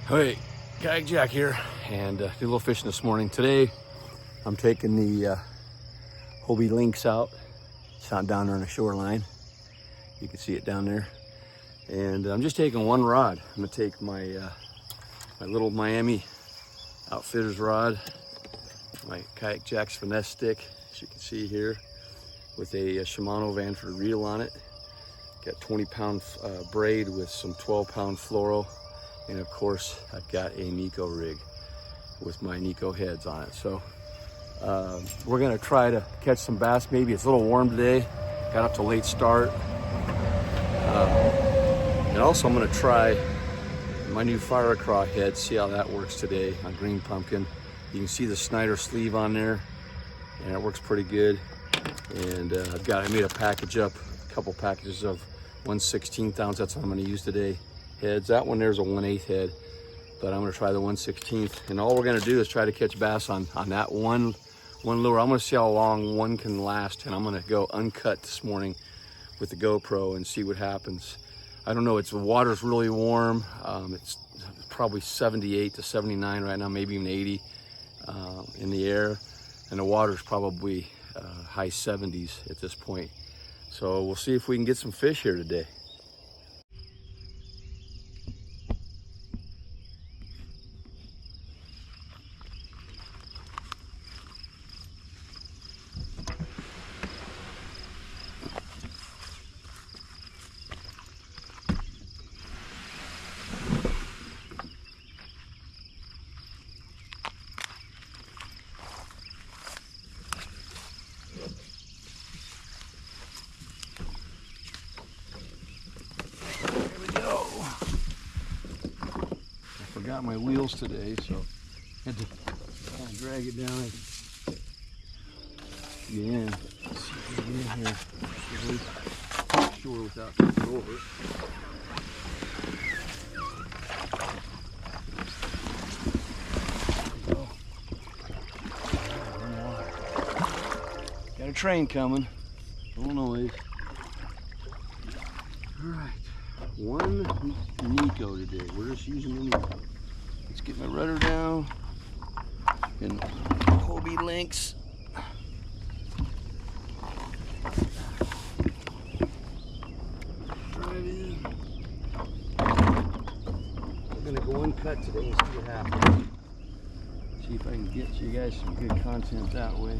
Hey, Kayak Jack here, and did a little fishing this morning. Today, I'm taking the Hobie Lynx out. It's not down there on the shoreline. You can see it down there. And I'm just taking one rod. I'm gonna take my my little Miami Outfitters rod, my Kayak Jack's finesse stick, as you can see here, with a Shimano Vanford reel on it. Got 20-pound braid with some 12-pound fluoro. And of course, I've got a Neko rig with my Neko heads on it. So we're gonna try to catch some bass. Maybe it's a little warm today. Got up to late start. And also I'm gonna try my new fire craw head, see how that works today on green pumpkin. You can see the Snyder sleeve on there, and it works pretty good. And I made a package up, a couple packages of 1/16 ounce. That's what I'm gonna use today. Heads. That one there's a 1/8 head, but I'm gonna try the 1/16. And all we're gonna do is try to catch bass on that one lure. I'm gonna see how long one can last, and I'm gonna go uncut this morning with the GoPro and see what happens. I don't know, the water's really warm. It's probably 78 to 79 right now, maybe even 80 in the air, and the water's probably high 70s at this point. So we'll see if we can get some fish here today. Got my wheels today, so I had to kind of drag it down and get in. Let's see if we can get in here. Sure, without tipping over. Got a train coming. Little noise. All right, one Neko today. We're just using the Neko. Let's get my rudder down and Hobie Lynx. Drive in. We're gonna go uncut today and see what happens. See if I can get you guys some good content that way.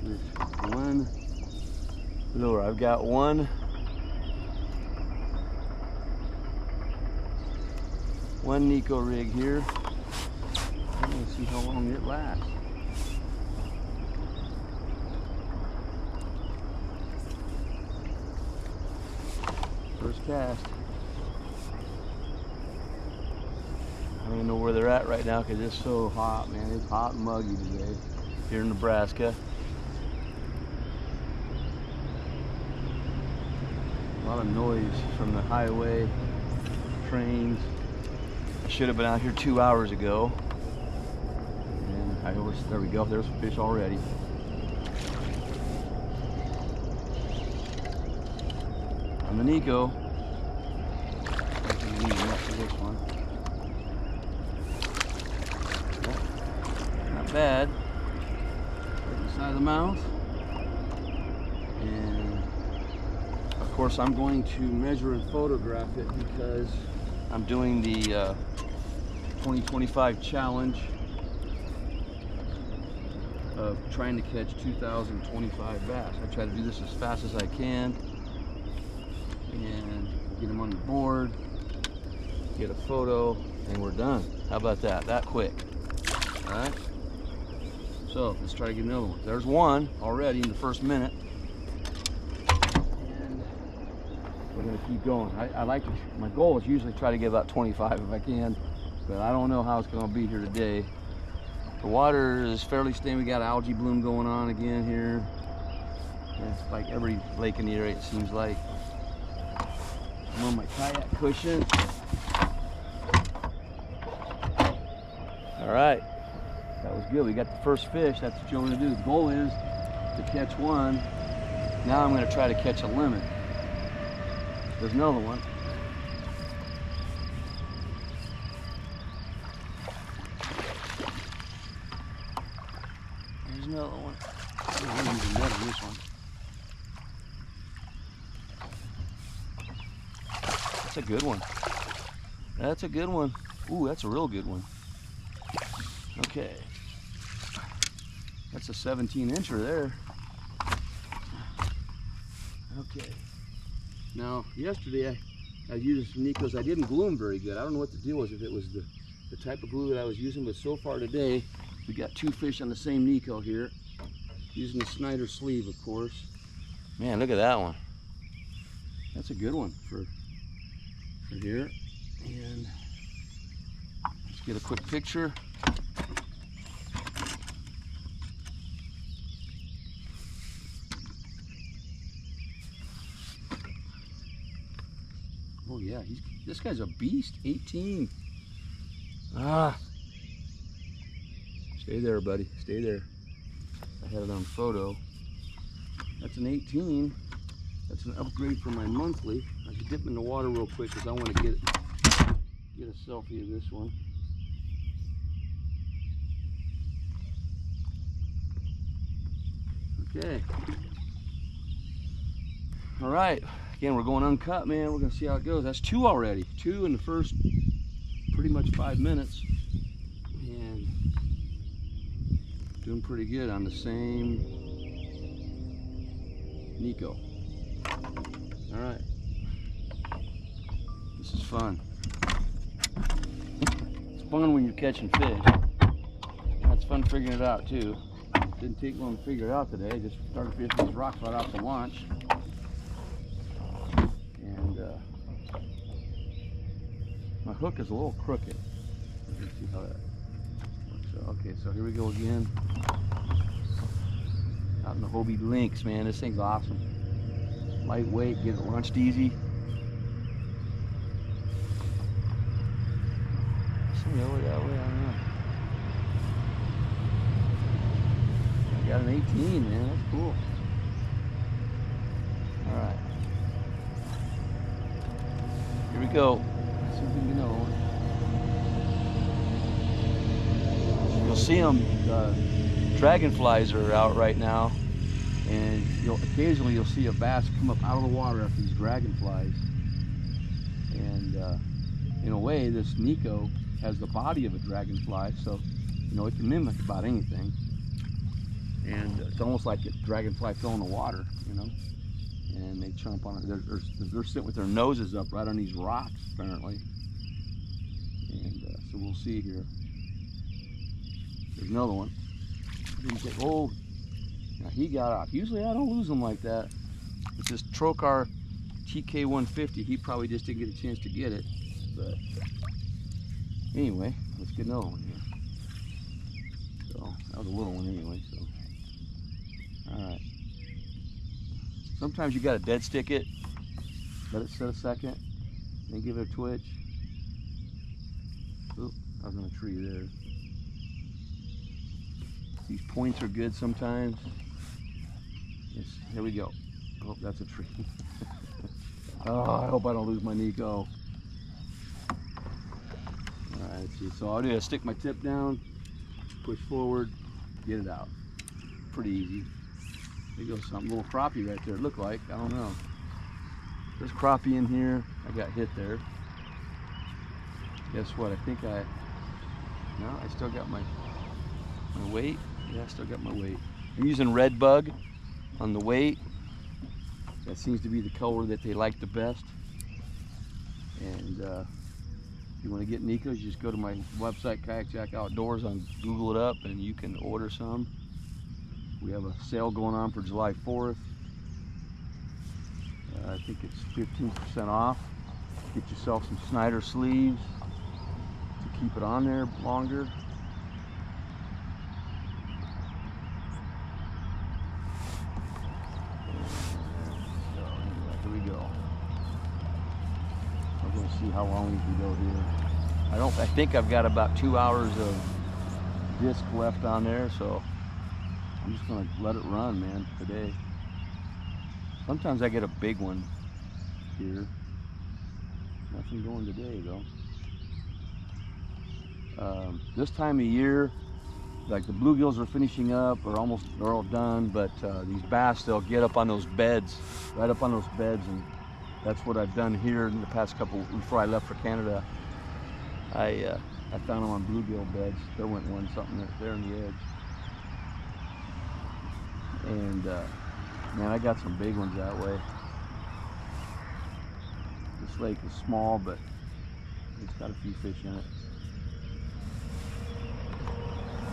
With one lure. I've got one Neko rig here. I'm gonna see how long it lasts. First cast. I don't even know where they're at right now because it's so hot, man. It's hot and muggy today here in Nebraska. A lot of noise from the highway, trains. Should have been out here 2 hours ago. And there we go, there's fish already. On the Neko, this one. Not bad. Right inside of the mouth. And of course I'm going to measure and photograph it because I'm doing the 2025 challenge of trying to catch 2,025 bass. I try to do this as fast as I can and get them on the board, get a photo, and we're done. How about that? That quick. All right. So let's try to get another one. There's one already in the first minute. We're gonna keep going. I like to, my goal is usually try to get about 25 if I can, but I don't know how it's gonna be here today. The water is fairly stable. We got algae bloom going on again here. It's like every lake in the area, it seems like. I'm on my kayak cushion. All right, that was good. We got the first fish. That's what you want to do. The goal is to catch one. Now I'm gonna try to catch a limit. There's another one. another one. I'm using net on this one. That's a good one. That's a good one. Ooh, that's a real good one. Okay. That's a 17-incher there. Okay. Now, yesterday I used some Nekos. I didn't glue them very good. I don't know what the deal was, if it was the type of glue that I was using, but so far today, we got 2 fish on the same Neko here. Using the Snyder sleeve, of course. Man, look at that one. That's a good one for here. And let's get a quick picture. Oh yeah, this guy's a beast. 18. Ah. Stay there, buddy. Stay there. I had it on photo. That's an 18. That's an upgrade for my monthly. I should dip in the water real quick because I want to get a selfie of this one. Okay. All right. Again, we're going uncut, man. We're gonna see how it goes. That's 2 already. 2 in the first pretty much 5 minutes. And doing pretty good on the same Neko. All right. This is fun. It's fun when you're catching fish. That's fun figuring it out too. Didn't take long to figure it out today. Just started fishing these rocks right off the launch. My hook is a little crooked. Let's see how that works out. Okay, so here we go again. Out in the Hobie Lynx, man. This thing's awesome. Lightweight, get it launched easy. Something over that way, I don't know. I got an 18, man. That's cool. All right. Here we go. See if we can get another one. You'll see them. Dragonflies are out right now, and occasionally you'll see a bass come up out of the water after these dragonflies. And in a way, this Neko has the body of a dragonfly, so it can mimic about anything. And it's almost like a dragonfly fell in the water, and they chomp on it. They're sitting with their noses up right on these rocks, apparently. And so we'll see here. There's another one. Oh, now he got off. Usually I don't lose them like that. It's this Trocar TK150. He probably just didn't get a chance to get it. But anyway, let's get another one here. So that was a little one anyway. So all right. Sometimes you got to dead stick it, let it sit a second, then give it a twitch. Oop, I was on a tree there. These points are good sometimes. Yes, here we go. Oh, that's a tree. Oh, I hope I don't lose my Neko. All right, let's see. So all I do is stick my tip down, push forward, get it out. Pretty easy. There goes something, a little crappie right there, it looked like. I don't know. There's crappie in here. I got hit there. Guess what? I think I still got my weight. Yeah, I still got my weight. I'm using red bug on the weight. That seems to be the color that they like the best. And if you want to get Nekos, you just go to my website, Kayak Jack Outdoors, Google it up, and you can order some. We have a sale going on for July 4th. I think it's 15% off. Get yourself some Snyder sleeves to keep it on there longer. So anyway, here we go. We're going to see how long we can go here. I think I've got about 2 hours of disc left on there, so I'm just gonna let it run, man, today. Sometimes I get a big one here. Nothing going today, though. This time of year, like the bluegills are finishing up or almost, they're all done, but these bass, they'll get up on those beds, right up on those beds, and that's what I've done here in the past couple, before I left for Canada. I found them on bluegill beds. There went one, something there on the edge. And man, I got some big ones that way. This lake is small, but it's got a few fish in it.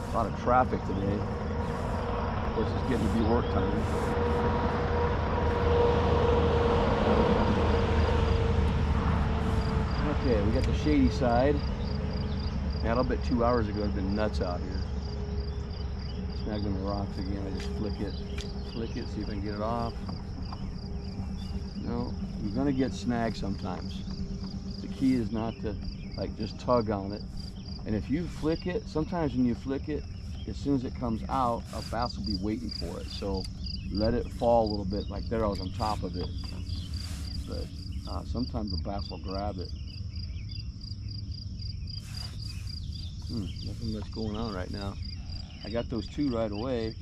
A lot of traffic today. Of course, it's getting to be work time. Okay, we got the shady side. Man, I'll bet 2 hours ago it'd been nuts out here. Snagged on the rocks again. I just flick it, see if I can get it off. No, you're gonna get snagged sometimes. The key is not to like just tug on it. And if you flick it, sometimes when you flick it, as soon as it comes out, a bass will be waiting for it. So let it fall a little bit, like there I was on top of it. But sometimes the bass will grab it. Nothing much going on right now. I got those two right away.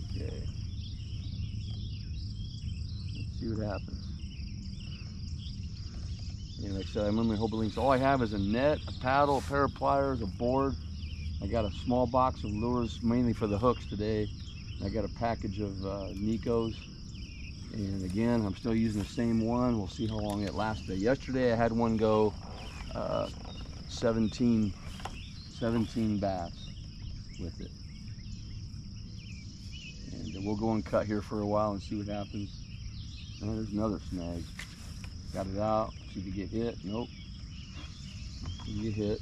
Okay. Let's see what happens. And like I said, I'm on my Hobie Lynx. All I have is a net, a paddle, a pair of pliers, a board. I got a small box of lures, mainly for the hooks today. I got a package of Nekos. And again, I'm still using the same one. We'll see how long it lasts today. Yesterday I had one go 17 bass with it. And we'll go Uncut here for a while and see what happens. Oh, there's another snag. Got it out. See if you get hit. Nope. You get hit.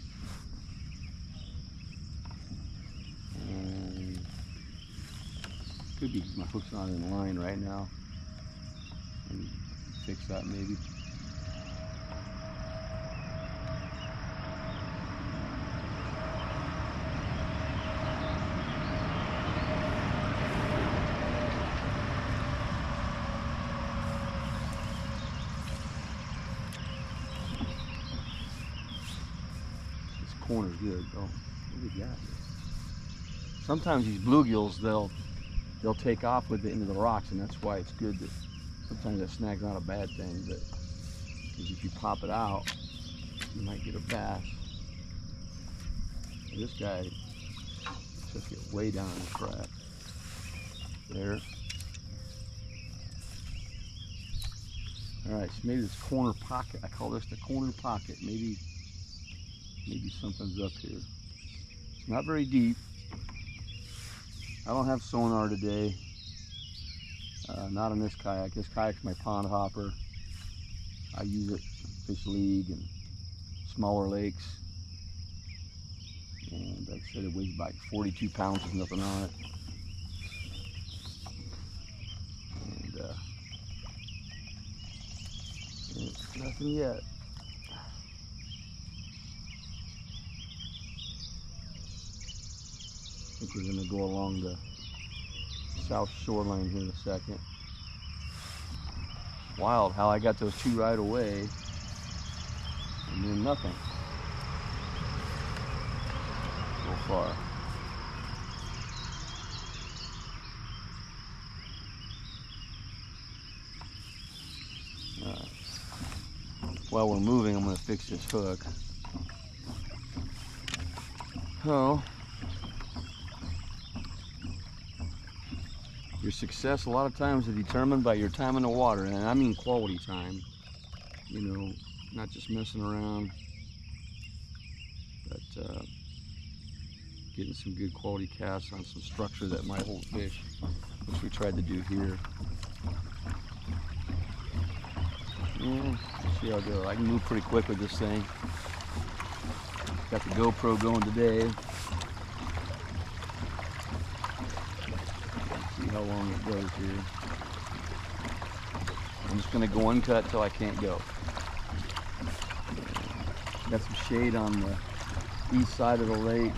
And could be my hook's not in line right now. And fix that maybe. This corner's good. Oh, what do we got here? Sometimes these bluegills, they'll take off with it into the rocks, and that's why it's good that sometimes that snag's not a bad thing, but because if you pop it out, you might get a bass. And this guy took it way down the track. There. Alright, so maybe this corner pocket, I call this the corner pocket. Maybe something's up here. It's not very deep. I don't have sonar today. Not on this kayak. This kayak's my pond hopper. I use it fish league and smaller lakes. And like I said, it weighs about 42 pounds with nothing on it. And nothing yet. I think we're gonna go along the south shoreline here in a second. Wild how I got those two right away and then nothing so far. While we're moving, I'm going to fix this hook. So your success a lot of times is determined by your time in the water, and I mean quality time. You know, not just messing around, but getting some good quality casts on some structure that might hold fish, which we tried to do here. Yeah, see how I go. I can move pretty quick with this thing. Got the GoPro going today. See how long it goes here. I'm just going to go uncut till I can't go. Got some shade on the east side of the lake.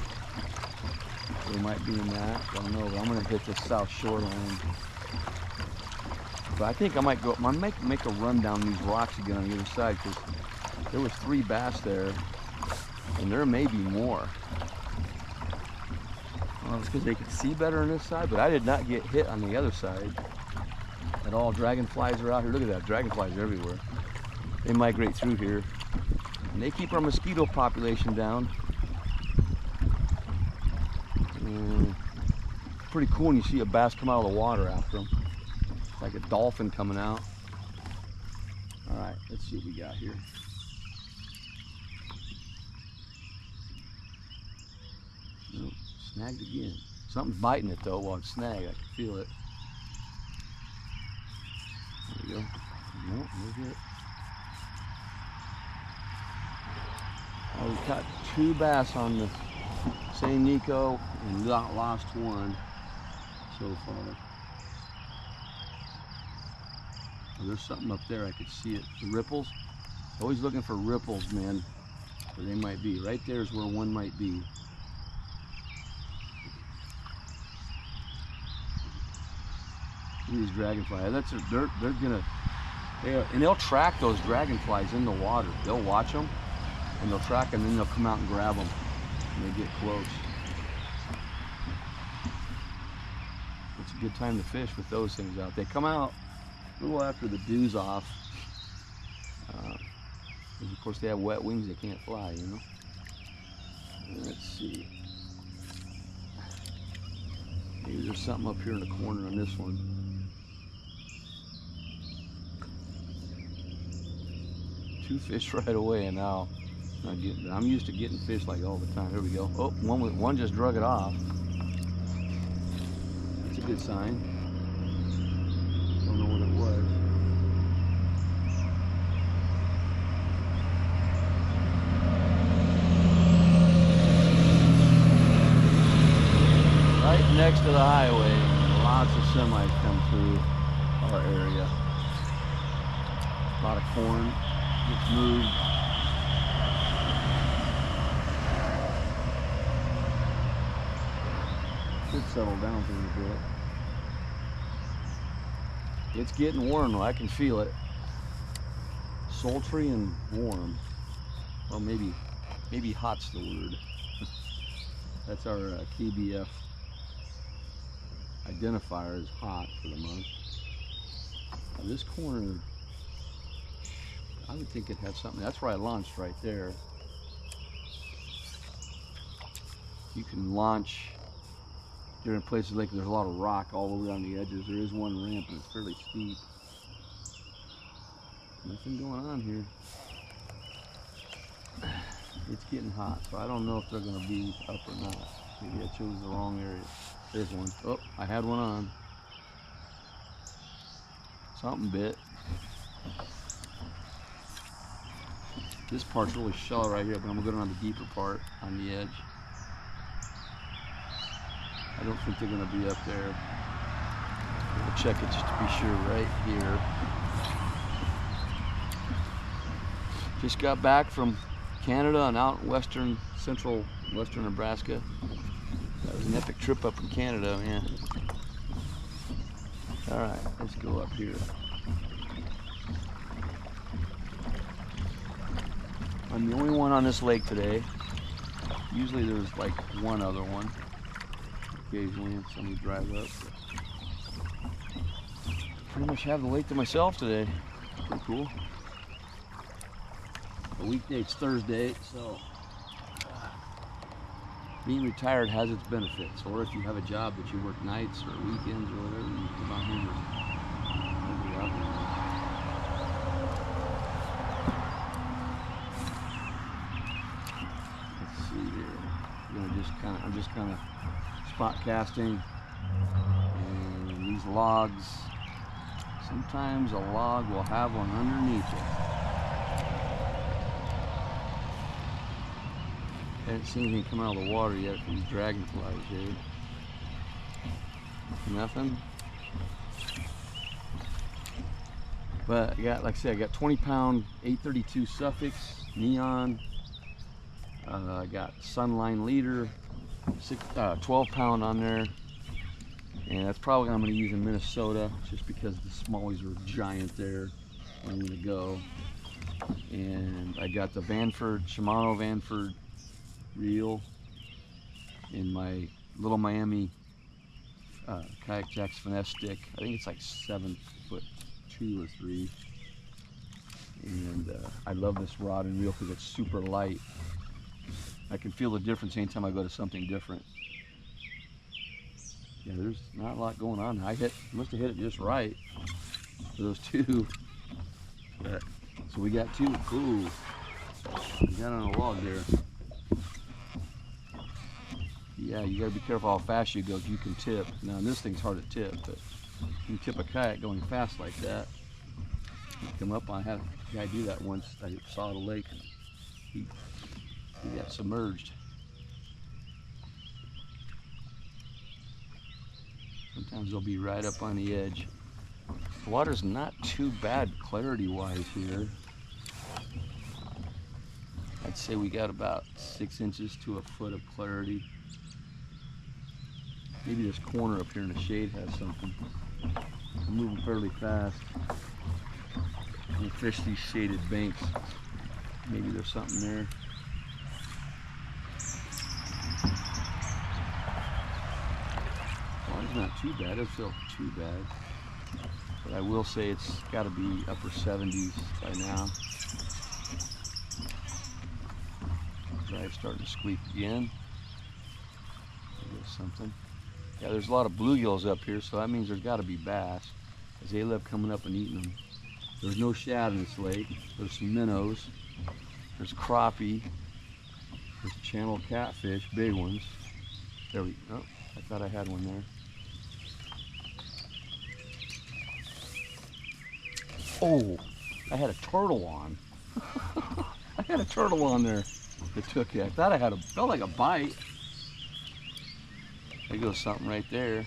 We might be in that. I don't know, but I'm going to hit the south shoreline. But I think I might go. I might make a run down these rocks again on the other side because there was 3 bass there, and there may be more. Well, it's because they could see better on this side, but I did not get hit on the other side at all. Dragonflies are out here. Look at that, dragonflies are everywhere. They migrate through here, and they keep our mosquito population down. Pretty cool when you see a bass come out of the water after them. It's like a dolphin coming out. All right, let's see what we got here. Nope, snagged again. Something's biting it though while it's snagged. I can feel it. There we go. Nope, no hit. Oh, we caught 2 bass on the same Neko and lost 1 so far. Oh, there's something up there. I could see it. The ripples. Always looking for ripples, man. Where they might be. Right there is where one might be. These dragonflies. They're gonna. And they'll track those dragonflies in the water. They'll watch them, and they'll track them, and then they'll come out and grab them when they get close. It's a good time to fish with those things out. They come out a little after the dew's off. Because of course they have wet wings, they can't fly, you know. Let's see. Maybe there's something up here in the corner on this one. Two fish right away, and now I'm used to getting fish like all the time. Here we go. Oh, one just drug it off. That's a good sign. Don't know what it was. Right next to the highway, lots of semis come through our area. A lot of corn gets moved. Should settle down for a bit. It's getting warm though, I can feel it. Sultry and warm. Well, maybe hot's the word. That's our KBF identifier is hot for the month. Now this corner, I would think it had something. That's where I launched right there. You can launch different places like there's a lot of rock all over on the edges. There is one ramp and it's fairly steep. Nothing going on here. It's getting hot, so I don't know if they're going to be up or not. Maybe I chose the wrong area. There's one. Oh, I had one on. Something bit. This part's really shallow right here, but I'm going to go down the deeper part on the edge. I don't think they're going to be up there. We'll check it just to be sure right here. Just got back from Canada and out in central western Nebraska. That was an epic trip up in Canada, man. All right, let's go up here. I'm the only one on this lake today. Usually there's like one other one. Occasionally somebody drives up. Pretty much have the lake to myself today. Pretty cool. The weekday's Thursday, so being retired has its benefits. Or if you have a job that you work nights or weekends or whatever, you come out here and be out here. Let's see here. I'm just kind of spot casting, and these logs, sometimes a log will have one underneath it. Haven't seen anything come out of the water yet from these dragonflies here. Nothing. But I got, like I said, I got 20-pound 832 Suffix neon. I got Sunline leader, 12-pound on there, And that's probably what I'm going to use in Minnesota, just because the smallies are giant there where I'm going to go. And I got the Shimano Vanford reel in my Little Miami Kayak Jacks finesse stick. I think it's like 7'2" or 3. And I love this rod and reel because it's super light. I can feel the difference anytime I go to something different. Yeah, there's not a lot going on. Must have hit it just right for those two. But, so we got 2. Ooh, we got on a log there. Yeah, you gotta be careful how fast you go. You can tip. Now this thing's hard to tip, but you can tip a kayak going fast like that. You come up on. I had a guy do that once. I saw at a lake. He got submerged. Sometimes they'll be right up on the edge. The water's not too bad clarity-wise here. I'd say we got about 6 inches to a foot of clarity. Maybe this corner up here in the shade has something. I'm moving fairly fast. I'm gonna fish these shaded banks. Maybe there's something there. It's not too bad. It doesn't feel too bad. But I will say it's got to be upper 70s by now. Drive's starting to squeak again. There's something. Yeah, there's a lot of bluegills up here, so that means there's got to be bass, because they love coming up and eating them. There's no shad in this lake. There's some minnows. There's crappie. There's channel catfish, big ones. There we go. Oh, I thought I had one there. Oh, I had a turtle on. I had a turtle on there that took it. I thought I had felt like a bite. There goes something right there.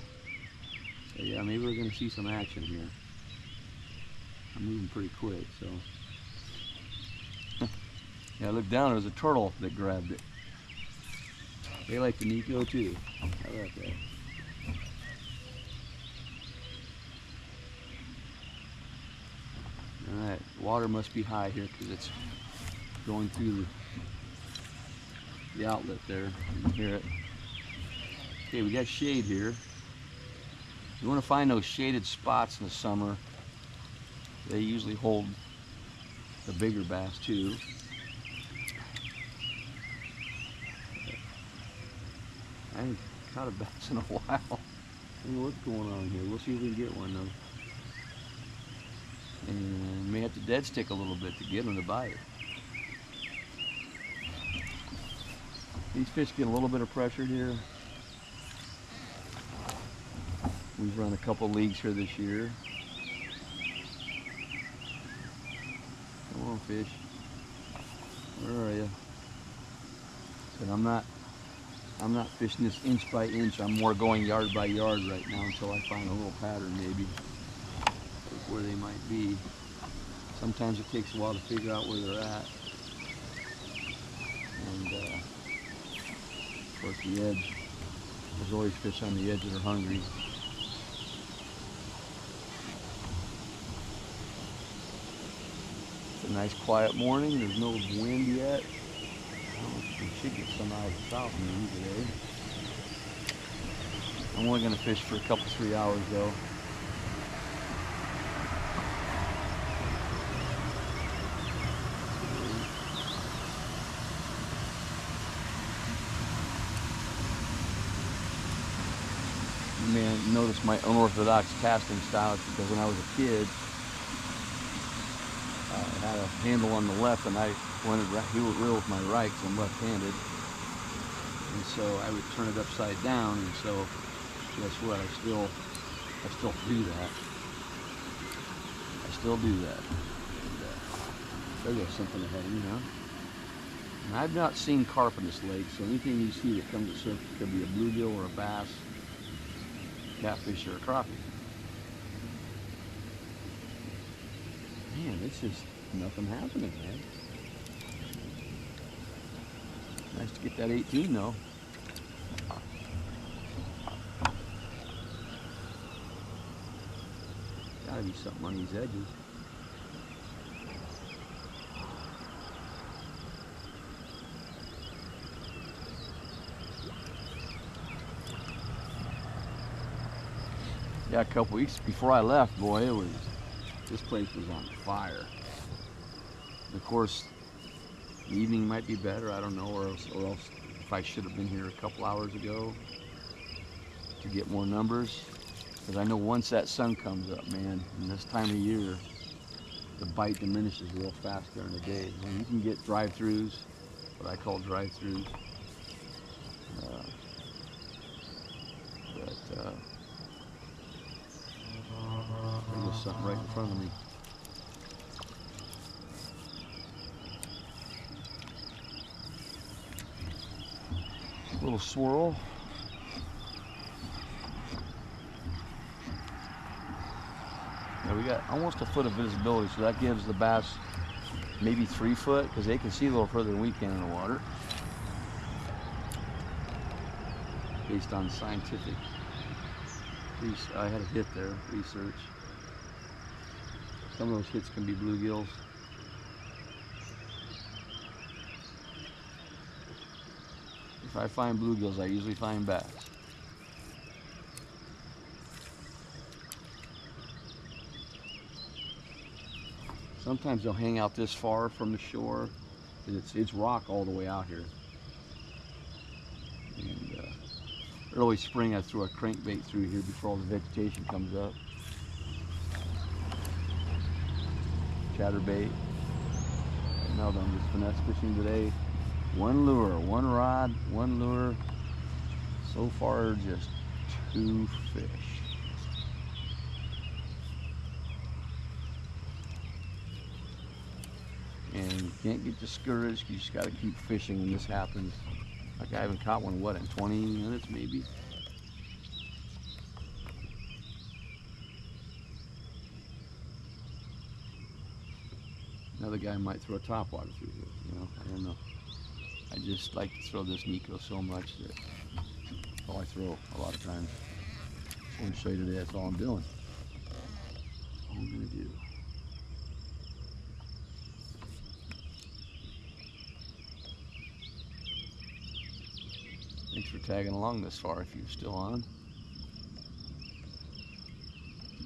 So yeah, maybe we're gonna see some action here. I'm moving pretty quick, so. Yeah, look down, there was a turtle that grabbed it. They like the Neko too. How about that? Alright, water must be high here because it's going through the outlet there. You can hear it. Okay, we got shade here. You want to find those shaded spots in the summer. They usually hold the bigger bass too. I haven't caught a bass in a while. See what's going on here. We'll see if we can get one though. And may have to dead stick a little bit to get them to bite. These fish get a little bit of pressure here. We've run a couple leagues here this year. Come on, fish. Where are you? But I'm not fishing this inch by inch. I'm more going yard by yard right now until I find a little pattern maybe of where they might be. Sometimes it takes a while to figure out where they're at. And of course the edge. There's always fish on the edge that are hungry. It's a nice quiet morning. There's no wind yet. We should get some out of the south maybe today. I'm only going to fish for a couple, 3 hours though. You may notice my unorthodox casting style. It's because when I was a kid, I had a handle on the left and I wanted to reel with my right because I'm left-handed. And so I would turn it upside down, and so guess what? I still do that. I still do that. And, there goes something ahead of me, huh? And I've not seen carp in this lake, so anything you see that comes to surface could be a bluegill or a bass, catfish, or a crappie. Man, it's just nothing happening, man. Nice to get that 18 though. Might be something on these edges. Yeah, a couple weeks before I left, boy, this place was on fire. And of course, the evening might be better, I don't know, or else if I should have been here a couple hours ago to get more numbers. Because I know once that sun comes up, man, in this time of year, the bite diminishes real fast during the day. And you can get drive-throughs, what I call drive-throughs. There's something right in front of me. A little swirl. Now we got almost a foot of visibility, so that gives the bass maybe 3 foot, because they can see a little further than we can in the water. Based on scientific I had a hit there, research. Some of those hits can be bluegills. If I find bluegills, I usually find bass. Sometimes they'll hang out this far from the shore. It's rock all the way out here. And early spring, I threw a crankbait through here before all the vegetation comes up. Chatterbait. Now I'm just finesse fishing today. One lure, one rod, one lure. So far, just 2 fish. And you can't get discouraged. You just got to keep fishing when this happens. Like I haven't caught one, what, in 20 minutes maybe? Another guy might throw a topwater through here, you know, I don't know. I just like to throw this Neko so much that that's all I throw a lot of times. I'm going to show you today, that's all I'm doing. That's all I'm going to do. Thanks for tagging along this far if you're still on.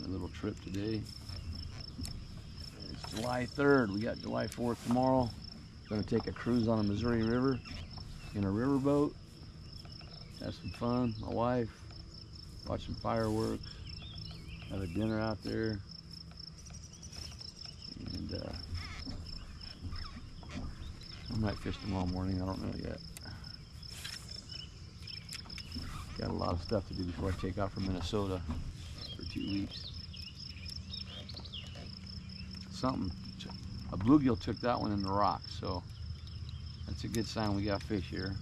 My little trip today. It's July 3rd. We got July 4th tomorrow. Going to take a cruise on the Missouri River in a riverboat. Have some fun. My wife. Watch some fireworks. Have a dinner out there. And I might fish tomorrow morning. I don't know yet. Got a lot of stuff to do before I take off for Minnesota for 2 weeks. A bluegill took that one in the rocks, so that's a good sign we got fish here.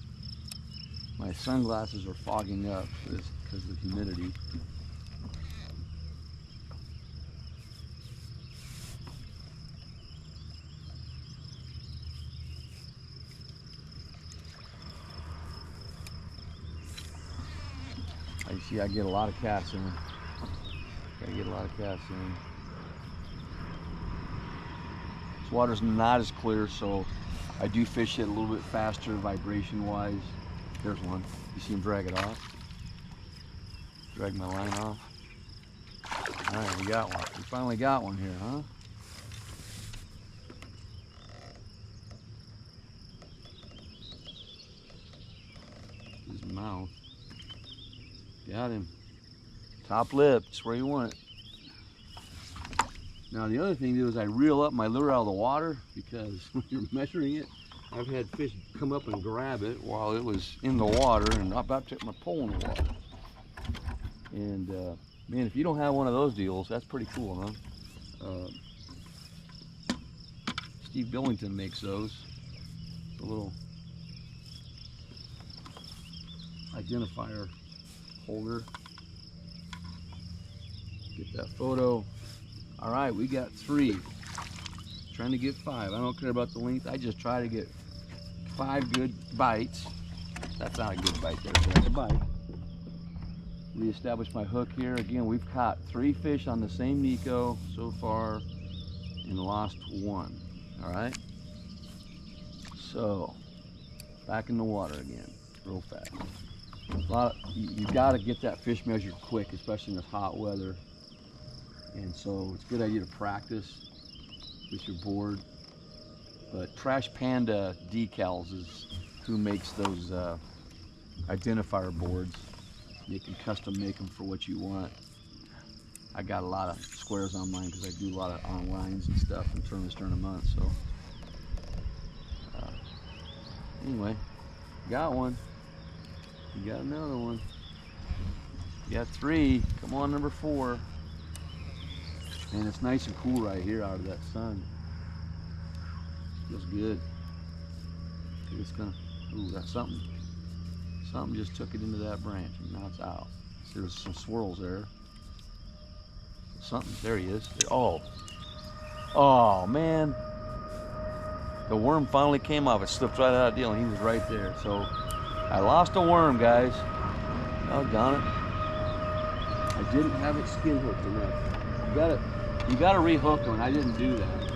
My sunglasses are fogging up because of the humidity. I see I get a lot of casts in. Gotta get a lot of casts in. This water's not as clear, so I do fish it a little bit faster vibration wise. There's one. You see him drag it off? Drag my line off. Alright, we got one. We finally got one here, huh? His mouth. Got him. Top lip, just where you want it. Now the other thing to do is I reel up my lure out of the water, because when you're measuring it, I've had fish come up and grab it while it was in the water, and I'm about to take my pole in the water. And man, if you don't have one of those deals, that's pretty cool, huh? Steve Billington makes those. It's a little identifier holder. Get that photo. All right, we got 3. Trying to get 5. I don't care about the length. I just try to get 5 good bites. That's not a good bite there, but that's a bite. reestablish my hook here. Again, we've caught 3 fish on the same Neko so far and lost 1. All right. So back in the water again, real fast. You got to get that fish measured quick, especially in this hot weather. And so it's a good idea to practice with your board. But Trash Panda Decals is who makes those identifier boards. You can custom make them for what you want. I got a lot of squares on mine because I do a lot of on lines and stuff and tournaments during the month. So anyway, got one. You got another one. You got 3. Come on, number 4. And it's nice and cool right here out of that sun. Feels good. It's gonna. Ooh, that's something. Something just took it into that branch, and now it's out. See, there's some swirls there. Something. There he is. There, oh man! The worm finally came off. It slipped right out of the deal, and he was right there. So I lost a worm, guys. Doggone it! I didn't have it skin hooked enough. You gotta rehook them, and I didn't do that.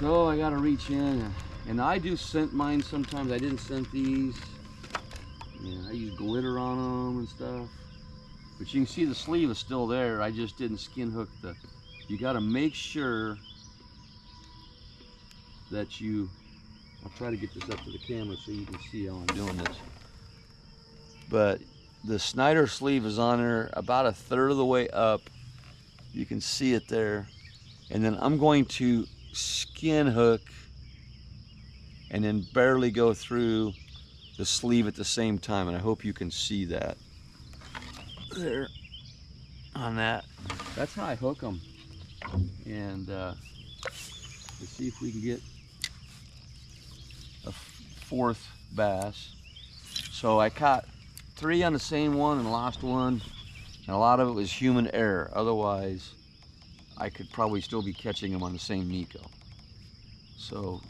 So I gotta reach in, and I do scent mine sometimes. I didn't scent these. Yeah, I use glitter on them and stuff. But you can see the sleeve is still there. I just didn't skin hook the. You gotta make sure that you. I'll try to get this up to the camera so you can see how I'm doing this. But the Snyder sleeve is on there about 1/3 of the way up. You can see it there. And then I'm going to skin hook and then barely go through the sleeve at the same time. And I hope you can see that. There. On that. That's how I hook them. And let's see if we can get a 4th bass. So I caught 3 on the same one and lost 1. And a lot of it was human error. Otherwise, I could probably still be catching them on the same Neko. So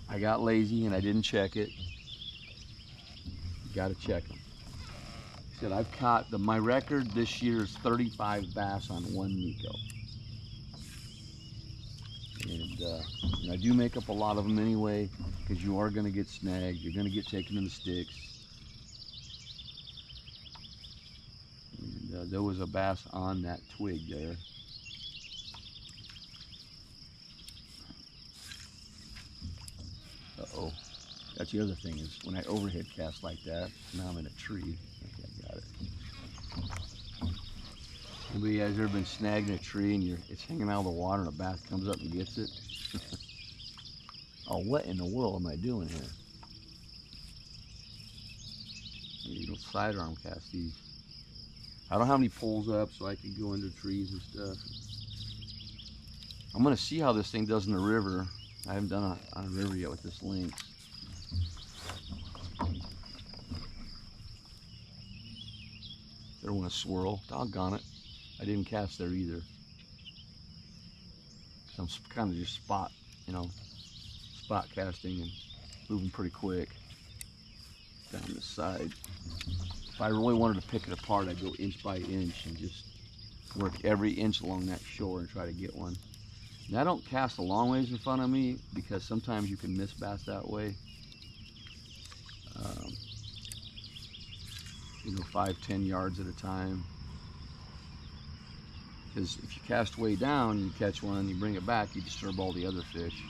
I got lazy and I didn't check it. You got to check them. I said I've caught my record this year is 35 bass on 1 Neko. And I do make up a lot of them anyway, because you are going to get snagged. You're going to get taken in the sticks. And there was a bass on that twig there. Uh-oh. That's the other thing is when I overhead cast like that, now I'm in a tree. Okay, I got it. Anybody guys ever been snagged in a tree and it's hanging out of the water and a bass comes up and gets it? Oh, what in the world am I doing here? You don't sidearm cast these. I don't have any poles up so I can go under trees and stuff. I'm gonna see how this thing does in the river. I haven't done it on a river yet with this lynx. There went a swirl. Doggone it. I didn't cast there either. I'm kind of just spot casting and moving pretty quick down this side. If I really wanted to pick it apart, I'd go inch by inch and just work every inch along that shore and try to get one. Now I don't cast a long ways in front of me because sometimes you can miss bass that way. 5-10 yards at a time. Because if you cast way down, you catch one and you bring it back, you disturb all the other fish.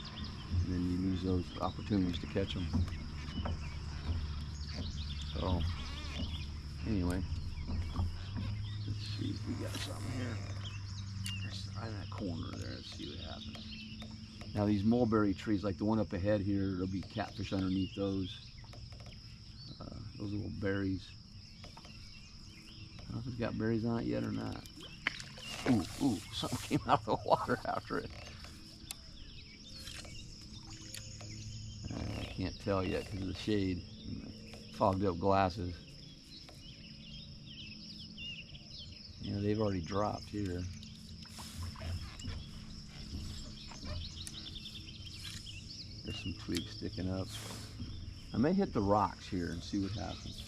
And then you lose those opportunities to catch them. So, anyway, let's see if we got something here. In that corner there, let's see what happens. Now these mulberry trees, like the one up ahead here, there'll be catfish underneath those. Those little berries. I don't know if it's got berries on it yet or not. Ooh, something came out of the water after it. I can't tell yet because of the shade and the fogged up glasses. They've already dropped here. There's some twigs sticking up. I may hit the rocks here and see what happens.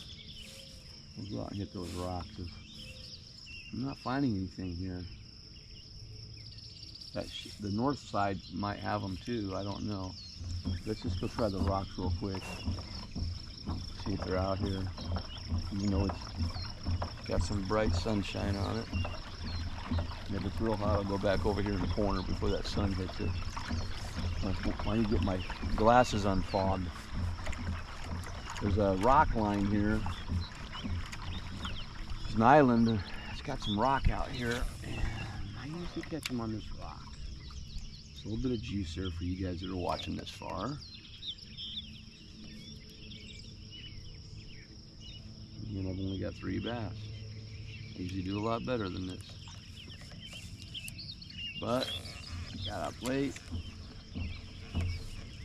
We'll go out and hit those rocks. I'm not finding anything here. The north side might have them too, I don't know. Let's just go try the rocks real quick. See if they're out here. You know, it's got some bright sunshine on it. And if it's real hot, I'll go back over here in the corner before that sun hits it. I need to get my glasses unfogged. There's a rock line here. It's an island. It's got some rock out here, and I usually catch them on this rock. It's a little bit of juice there for you guys that are watching this far. And I've only got 3 bass. I usually do a lot better than this. But got up late,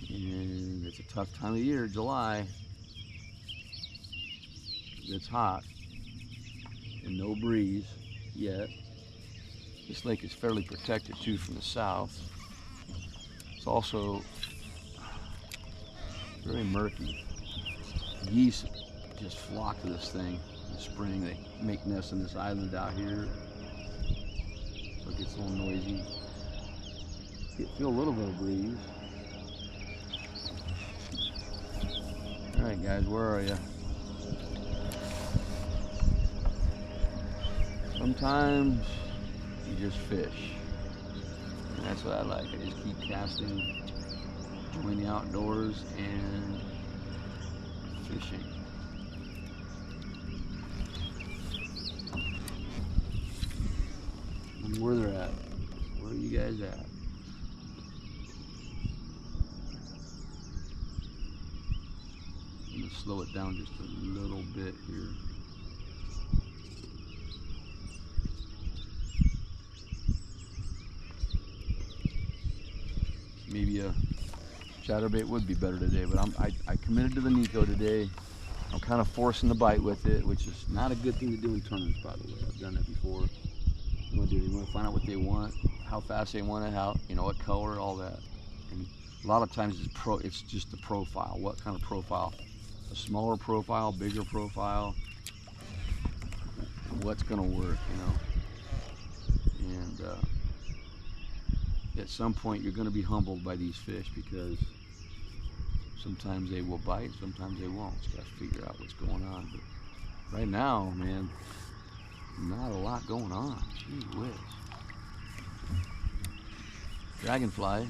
and it's a tough time of year, July. It's hot and no breeze yet. This lake is fairly protected too from the south. It's also very murky. Geese just flock to this thing in the spring. They make nests in this island out here. So it gets a little noisy. Feel a little bit of breeze. All right, guys, where are you? Sometimes you just fish. And that's what I like. I just keep casting, enjoying the outdoors, and fishing. And where they're at. Where are you guys at? I'm going to slow it down just a little bit here. Maybe a chatterbait would be better today, but I committed to the Neko today. I'm kind of forcing the bite with it, which is not a good thing to do in tournaments, by the way. I've done that before. You want to do? You want to find out what they want, how fast they want it, how, you know, what color, all that. And a lot of times it's just the profile. What kind of profile? A smaller profile, bigger profile. What's going to work, you know? And at some point you're going to be humbled by these fish, because sometimes they will bite, sometimes they won't. So you got to figure out what's going on. But right now, man, not a lot going on. Gee whiz. Dragonfly.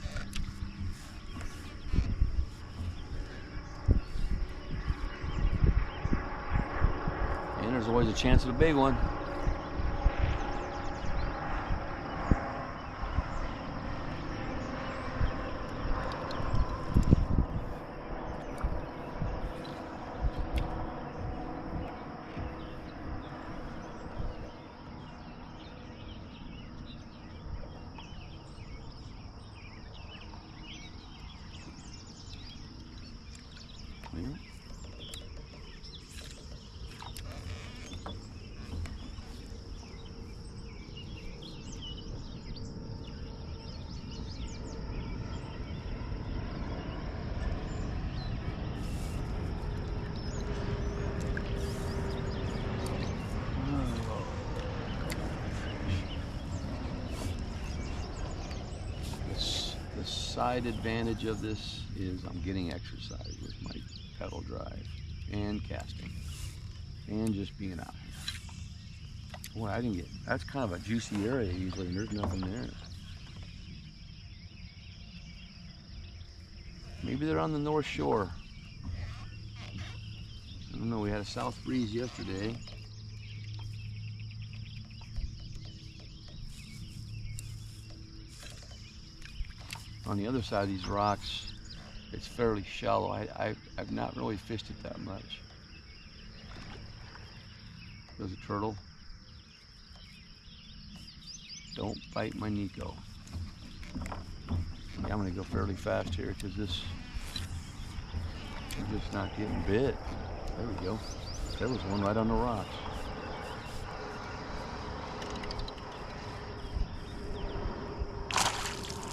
And there's always a chance of a big one. Side advantage of this is I'm getting exercise with my pedal drive and casting and just being out here. Boy, I didn't get, that's kind of a juicy area usually, and there's nothing there. Maybe they're on the north shore. I don't know, we had a south breeze yesterday. On the other side of these rocks, it's fairly shallow. I've not really fished it that much. There's a turtle. Don't bite my Neko. Yeah, I'm gonna go fairly fast here because this is just not getting bit. There we go. There was one right on the rocks.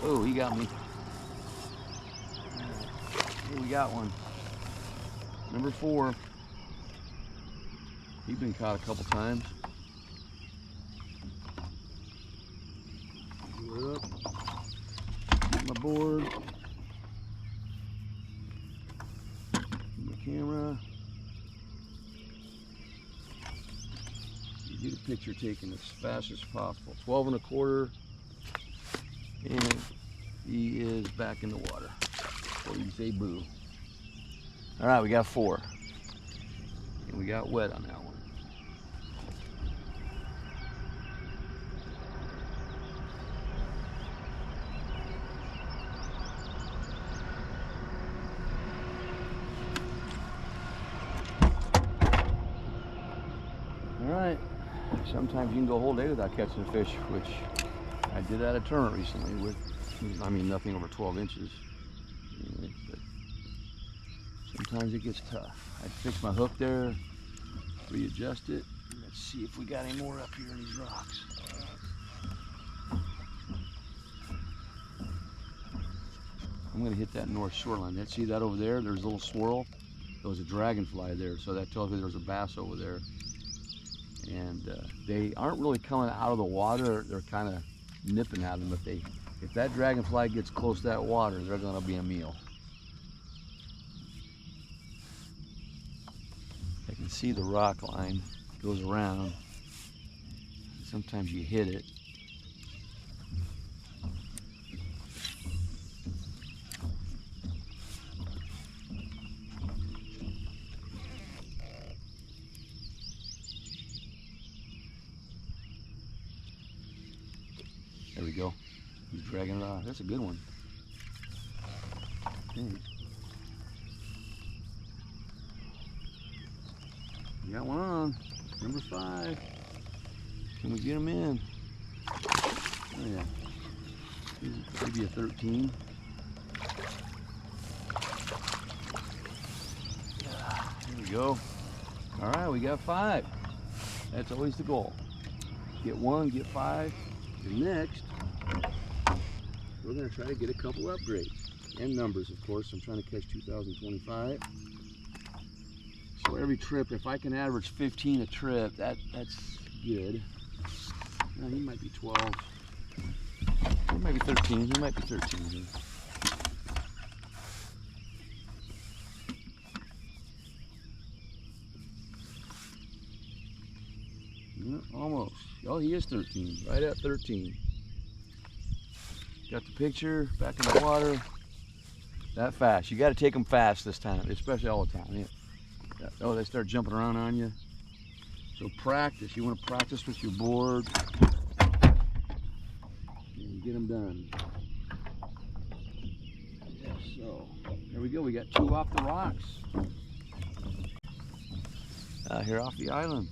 Oh, he got me. Here we got one. Number 4. He's been caught a couple times. Get up. Get my board. Get my camera. Get a picture taken as fast as possible. 12 1/4, and he is back in the water. So you say boo. All right, we got 4, and we got wet on that one. All right. Sometimes you can go a whole day without catching a fish, which I did at a tournament recently with, I mean, nothing over 12 inches. Anyway, but sometimes it gets tough. I fix my hook there, readjust it. Let's see if we got any more up here in these rocks. I'm gonna hit that north shoreline. See that over there? There's a little swirl. There was a dragonfly there, so that tells me there's a bass over there. And they aren't really coming out of the water. They're kind of nipping at them. If that dragonfly gets close to that water, they're going to be a meal. I can see the rock line goes around. Sometimes you hit it. There we go. He's dragging it off. That's a good one. Okay. We got one on. Number 5. Can we get him in? Oh yeah. Maybe a 13. There we go. All right, we got 5. That's always the goal. Get 1, get 5. And next, we're going to try to get a couple upgrades and numbers, of course. I'm trying to catch 2025. So every trip, if I can average 15 a trip, that's good. Now he might be 12. He might be 13. He might be 13. Almost. Oh, he is 13. Right at 13. Got the picture. Back in the water. That fast. You got to take them fast this time, especially all the time. Yeah. Oh, they start jumping around on you. So practice. You want to practice with your board. And get them done. Yeah, so there we go. We got 2 off the rocks. Here off the island.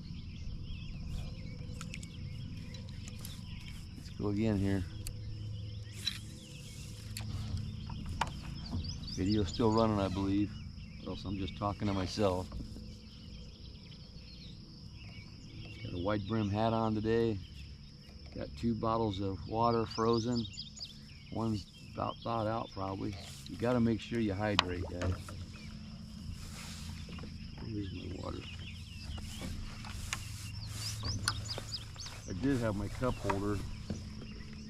Go again here. Video's still running, I believe, or else I'm just talking to myself. Got a white brim hat on today. Got 2 bottles of water frozen. One's about thawed out probably. You got to make sure you hydrate, guys. Here's my water. I did have my cup holder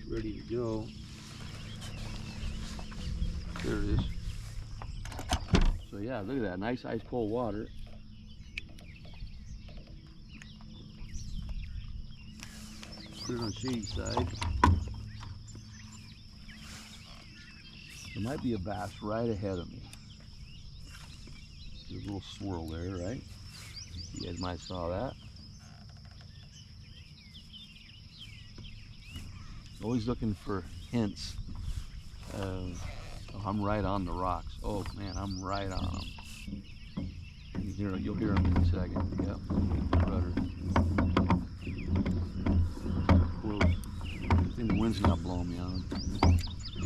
ready to go. There it is. So yeah, look at that, nice ice cold water. Put it on the shady side. There might be a bass right ahead of me. There's a little swirl there, right? You guys might have saw that. Always looking for hints. Oh, I'm right on the rocks. Oh man, I'm right on them. You'll hear them in a second. Yep, rudder. Close. I think the wind's not blowing me on them.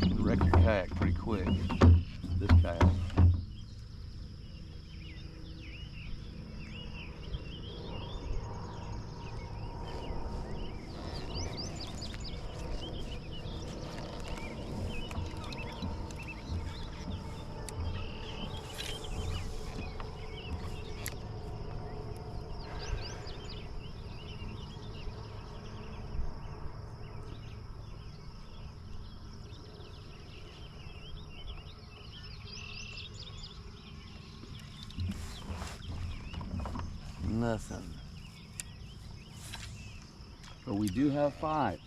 You'll wreck your kayak pretty quick. This kayak. Nothing. But we do have 5.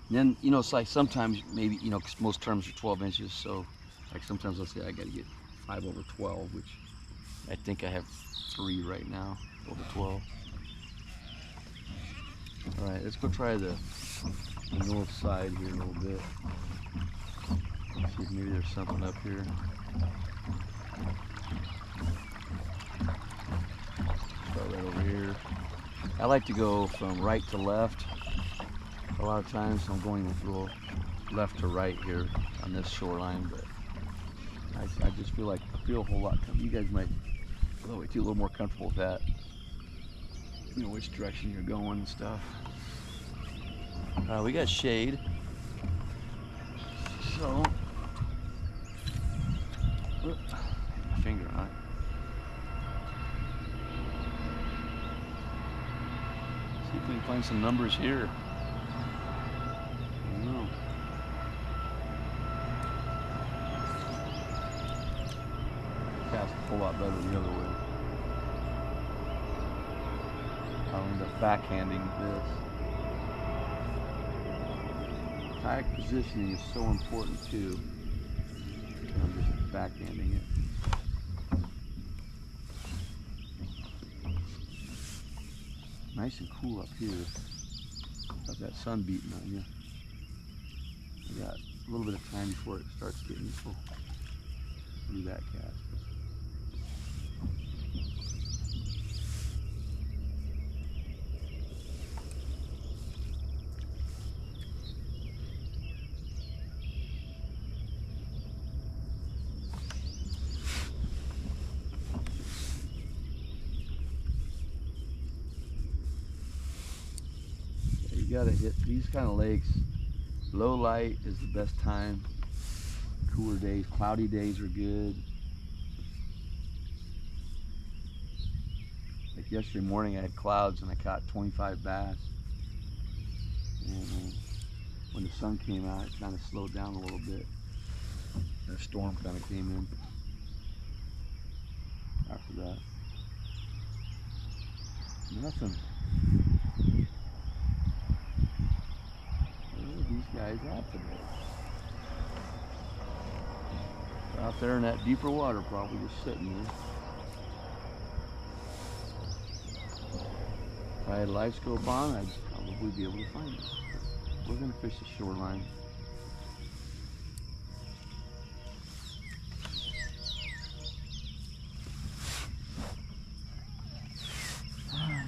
And then, you know, it's like sometimes maybe, you know, 'cause most terms are 12 inches. So like sometimes I'll say I got to get 5 over 12, which I think I have 3 right now over 12. All right, let's go try the north side here a little bit. See if maybe there's something up here. Start right over here. I like to go from right to left. A lot of times I'm going a little left to right here on this shoreline, but I just feel like I feel a whole lot. You guys might feel a little more comfortable with that. You know which direction you're going and stuff. We got shade, so hit my finger on it. See if we can find some numbers here. I don't know. Cast a whole lot better the other way. I'll end up backhanding this. Kayak positioning is so important too. And I'm just backhanding it. Nice and cool up here. Got that sun beating on you. I got a little bit of time before it starts getting full. Do that cast. You gotta hit these kind of lakes. Low light is the best time. Cooler days, cloudy days are good. Like yesterday morning I had clouds and I caught 25 bass. And when the sun came out it kind of slowed down a little bit. And a storm kind of came in after that. Nothing. These guys out today. They're out there in that deeper water, probably just sitting there. If I had a live scope on, I'd probably be able to find it. We're going to fish the shoreline.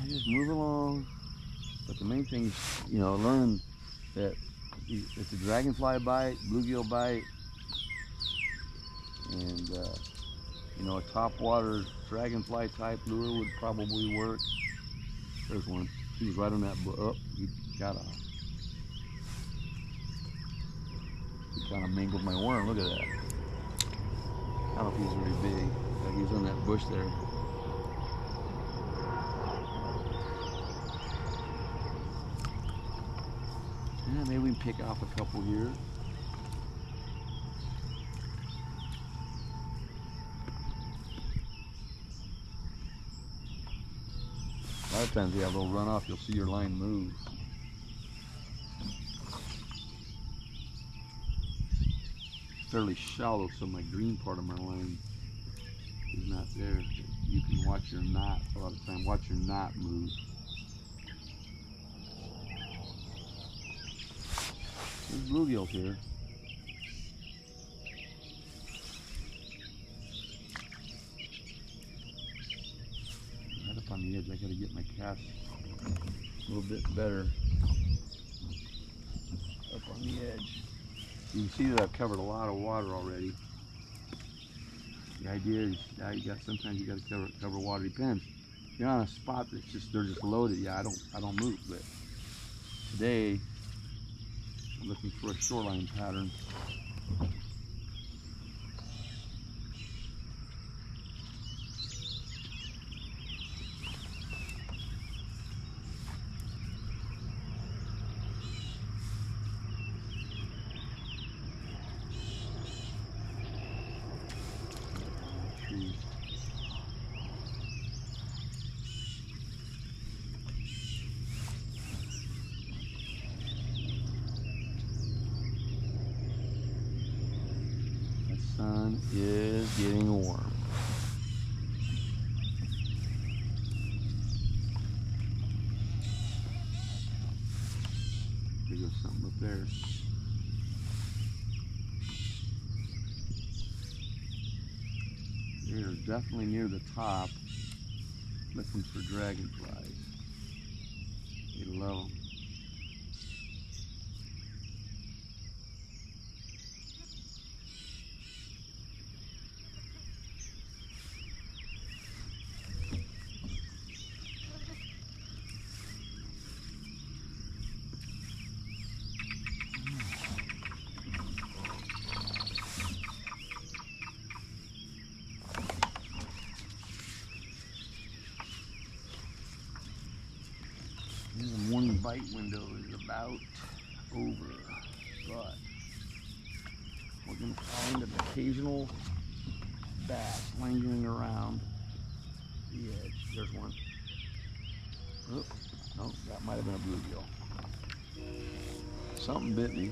Just move along. But the main thing is, you know, learn that it's a dragonfly bite, bluegill bite, and you know, a top water dragonfly type lure would probably work. There's one. He was right on that. Oh, he got off. He kind of mangled my worm. Look at that. I don't know if he's very big, but he's on that bush there. Yeah, maybe we can pick off a couple here. A lot of times, yeah, they'll run off. You'll see your line move. It's fairly shallow, so my green part of my line is not there. You can watch your knot a lot of time. Watch your knot move. There's bluegills here. Right up on the edge. I gotta get my cast a little bit better. Up on the edge. You can see that I've covered a lot of water already. The idea is sometimes you gotta cover water. Depends. If you're on a spot that's they're just loaded, yeah, I don't move. But today I'm looking for a shoreline pattern. Sun is getting warm. There goes something up there. They're definitely near the top, looking for dragonflies. They love them. The morning bite window is about over, but we're going to find an occasional bass lingering around the edge. There's one. Oh, no, that might have been a bluegill. Something bit me.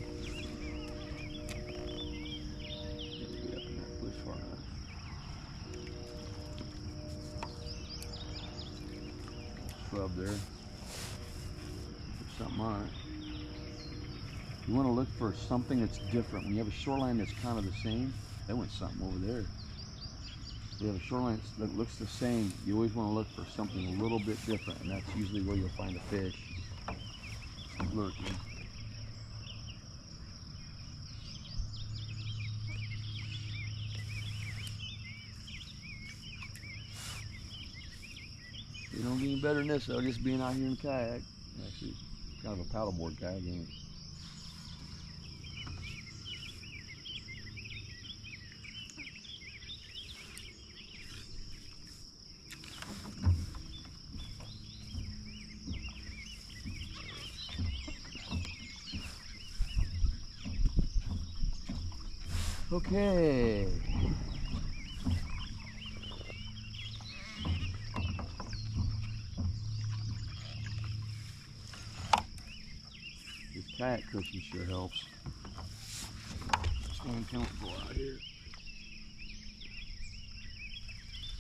It'll be up in that bush far enough. Shrub there. Something on it. You want to look for something that's different. When you have a shoreline that's kind of the same, that went something over there. If you have a shoreline that looks the same, you always want to look for something a little bit different, and that's usually where you'll find a fish lurking. You don't get any better than this though, just being out here in a kayak. Actually, kind of a paddleboard kayak, ain't it? Okay. This kayak cushion sure helps. Staying comfortable out here.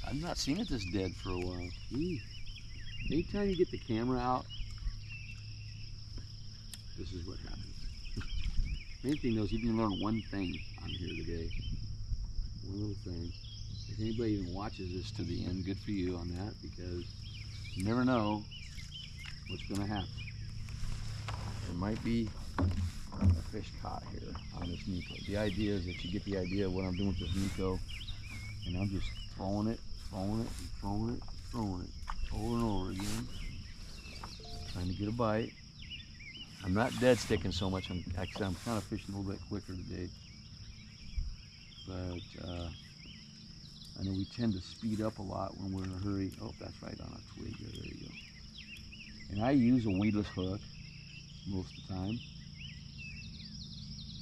I've not seen it this dead for a while. Anytime you get the camera out, this is what happens. Main thing though is you can learn one thing on here today. One little thing. If anybody even watches this to the end, good for you on that, because you never know what's going to happen. There might be a fish caught here on this Neko. The idea is that you get the idea of what I'm doing with this Neko, and I'm just throwing it, and throwing it over and over again, trying to get a bite. I'm not dead sticking so much. I'm kind of fishing a little bit quicker today. But I know we tend to speed up a lot when we're in a hurry. Oh, that's right on a twig there. There you go. And I use a weedless hook most of the time.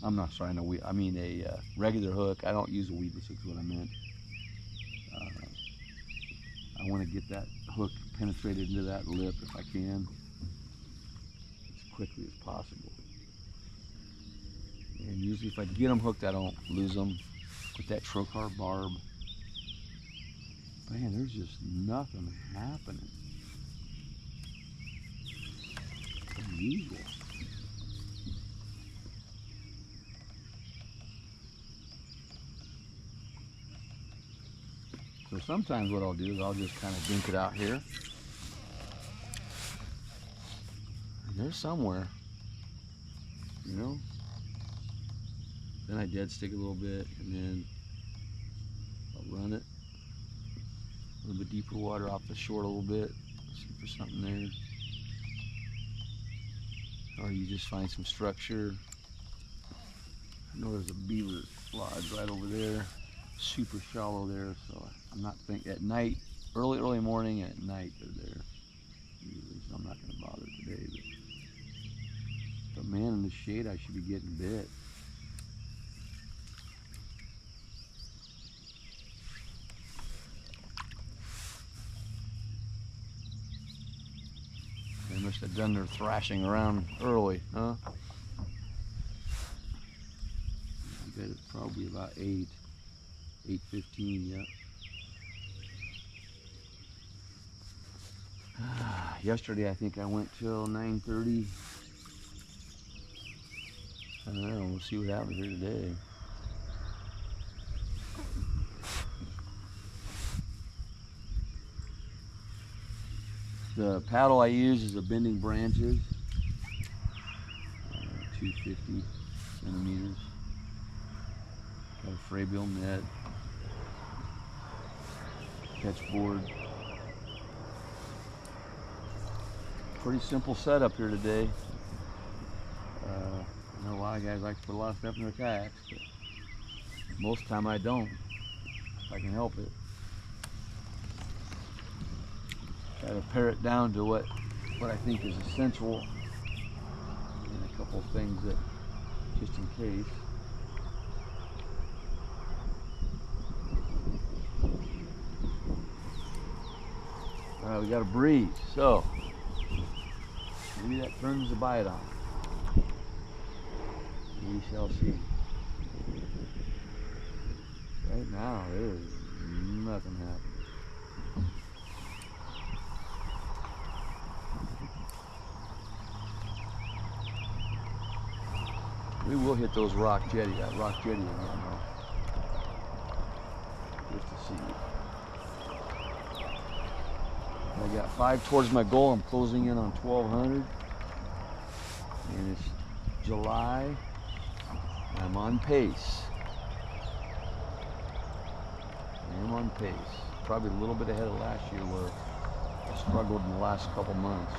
I'm not sorry, I mean a regular hook. I don't use a weedless hook is what I meant. I want to get that hook penetrated into that lip if I can, as quickly as possible. And usually if I get them hooked, I don't lose them with that trocar barb. Man, there's just nothing happening. Unusual. So sometimes what I'll do is I'll just kind of dink it out here. And there's somewhere, you know. Then I dead stick a little bit, and then I'll run it a little bit deeper water off the shore a little bit, see if there's something there. Or you just find some structure. I know there's a beaver lodge right over there, super shallow there, so I'm not thinking at night, early morning and at night they're there usually, so I'm not going to bother today. But man, in the shade I should be getting bit. They must have done their thrashing around early, huh? I bet it's probably about 8. 8:15, yeah. Yesterday I think I went till 9:30. I don't know, we'll see what happens here today. The paddle I use is a Bending Branches, 250 centimeters. Got a Fraybill net, catch board. Pretty simple setup here today. I know a lot of guys like to put a lot of stuff in their kayaks, but most of the time I don't, if I can help it. Try to pare it down to what I think is essential, and a couple of things that just in case. All right, we got a breeze, so maybe that turns the bite on. We shall see. Right now, there's nothing happening. We will hit those rock jetty, that rock jetty again, though. Just to see. I got 5 towards my goal. I'm closing in on 1,200. And it's July. I'm on pace. I'm on pace. Probably a little bit ahead of last year where I struggled in the last couple months.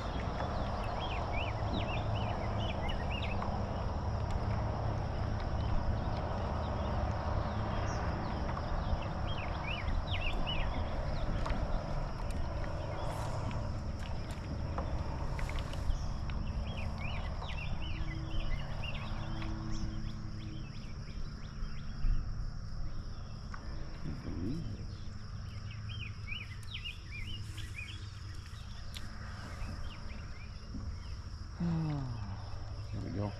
There we go.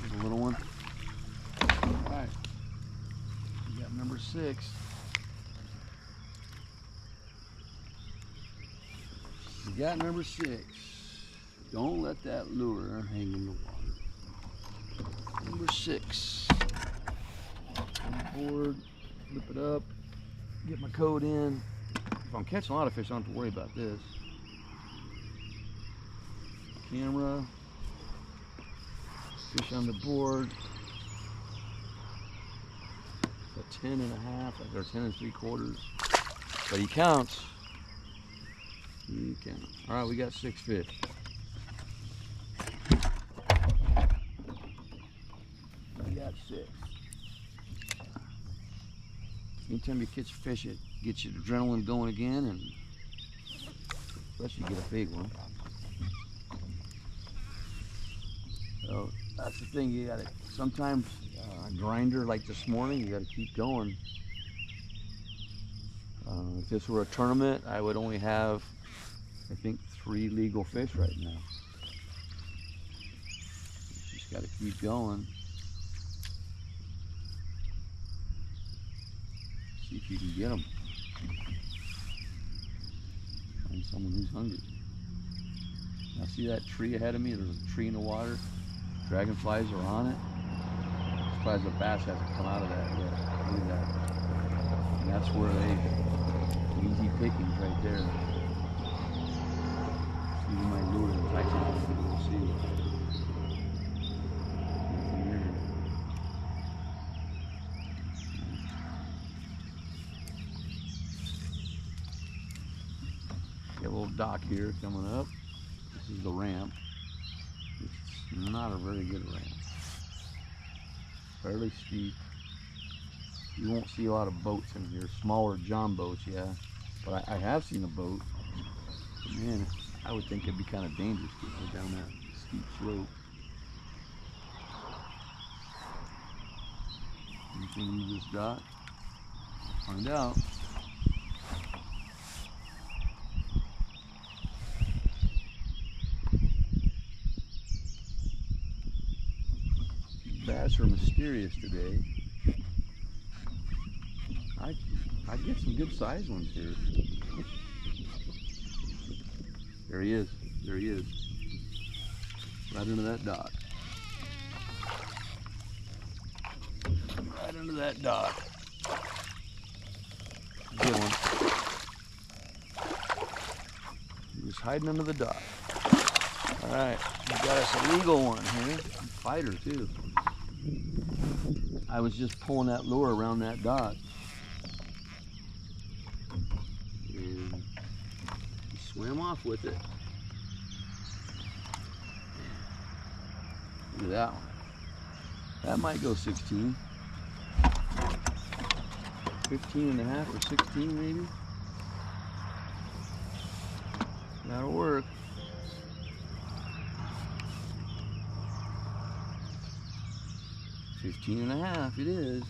Here's a little one. All right. We got number 6. We got number 6. Don't let that lure hang in the water. Number 6. On the board, flip it up, get my code in. If I'm catching a lot of fish, I don't have to worry about this. Camera, fish on the board. A 10.5 or 10 3/4. But he counts. He counts. All right, we got 6 fish. We got 6. Anytime you catch a fish, it gets your adrenaline going again, and especially get a big one. So that's the thing, you gotta, sometimes a grinder like this morning, you gotta keep going. If this were a tournament, I would only have, I think, 3 legal fish right now. You just gotta keep going. See if you can get them. Find someone who's hungry. Now see that tree ahead of me? There's a tree in the water. Dragonflies are on it. I'm surprised the bass hasn't come out of that yet. Look at that. And that's where easy pickings right there. Using my lure and tightening it, we'll see. Got a little dock here coming up. This is the ramp. It's not a very good ramp. Fairly steep. You won't see a lot of boats in here. Smaller John boats, yeah. But I have seen a boat. But man, I would think it'd be kind of dangerous to go down that steep slope. Anything you just got? Find out. bass are mysterious today. I'd get some good sized ones here. There he is. There he is. Right under that dock. Right under that dock. Good one. He was hiding under the dock. All right, we got us a legal one here. Fighter too. I was just pulling that lure around that dock. And he swam off with it. Look at that one. That might go 16. 15 and a half or 16 maybe. That'll work. $15 and a half, it is.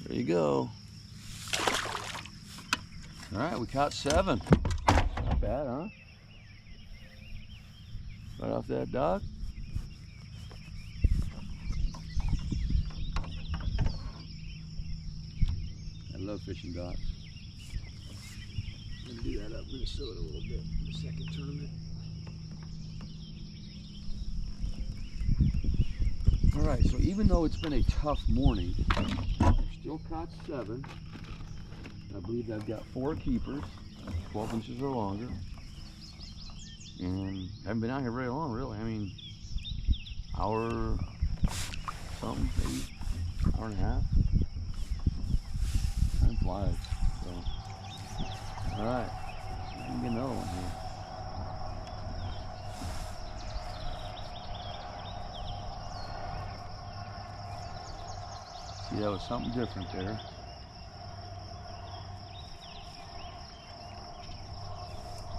There you go. All right, we caught 7. Not bad, huh? Right off that dock. I love fishing docks. I'm gonna do that up in Minnesota a little bit in the second tournament. All right, so even though it's been a tough morning, I've still caught 7. I believe I've got 4 keepers, 12 inches or longer. And I haven't been out here very long, really. I mean, hour something, maybe hour and a half. Time flies. So, all right, we can get another one here. See, that was something different there.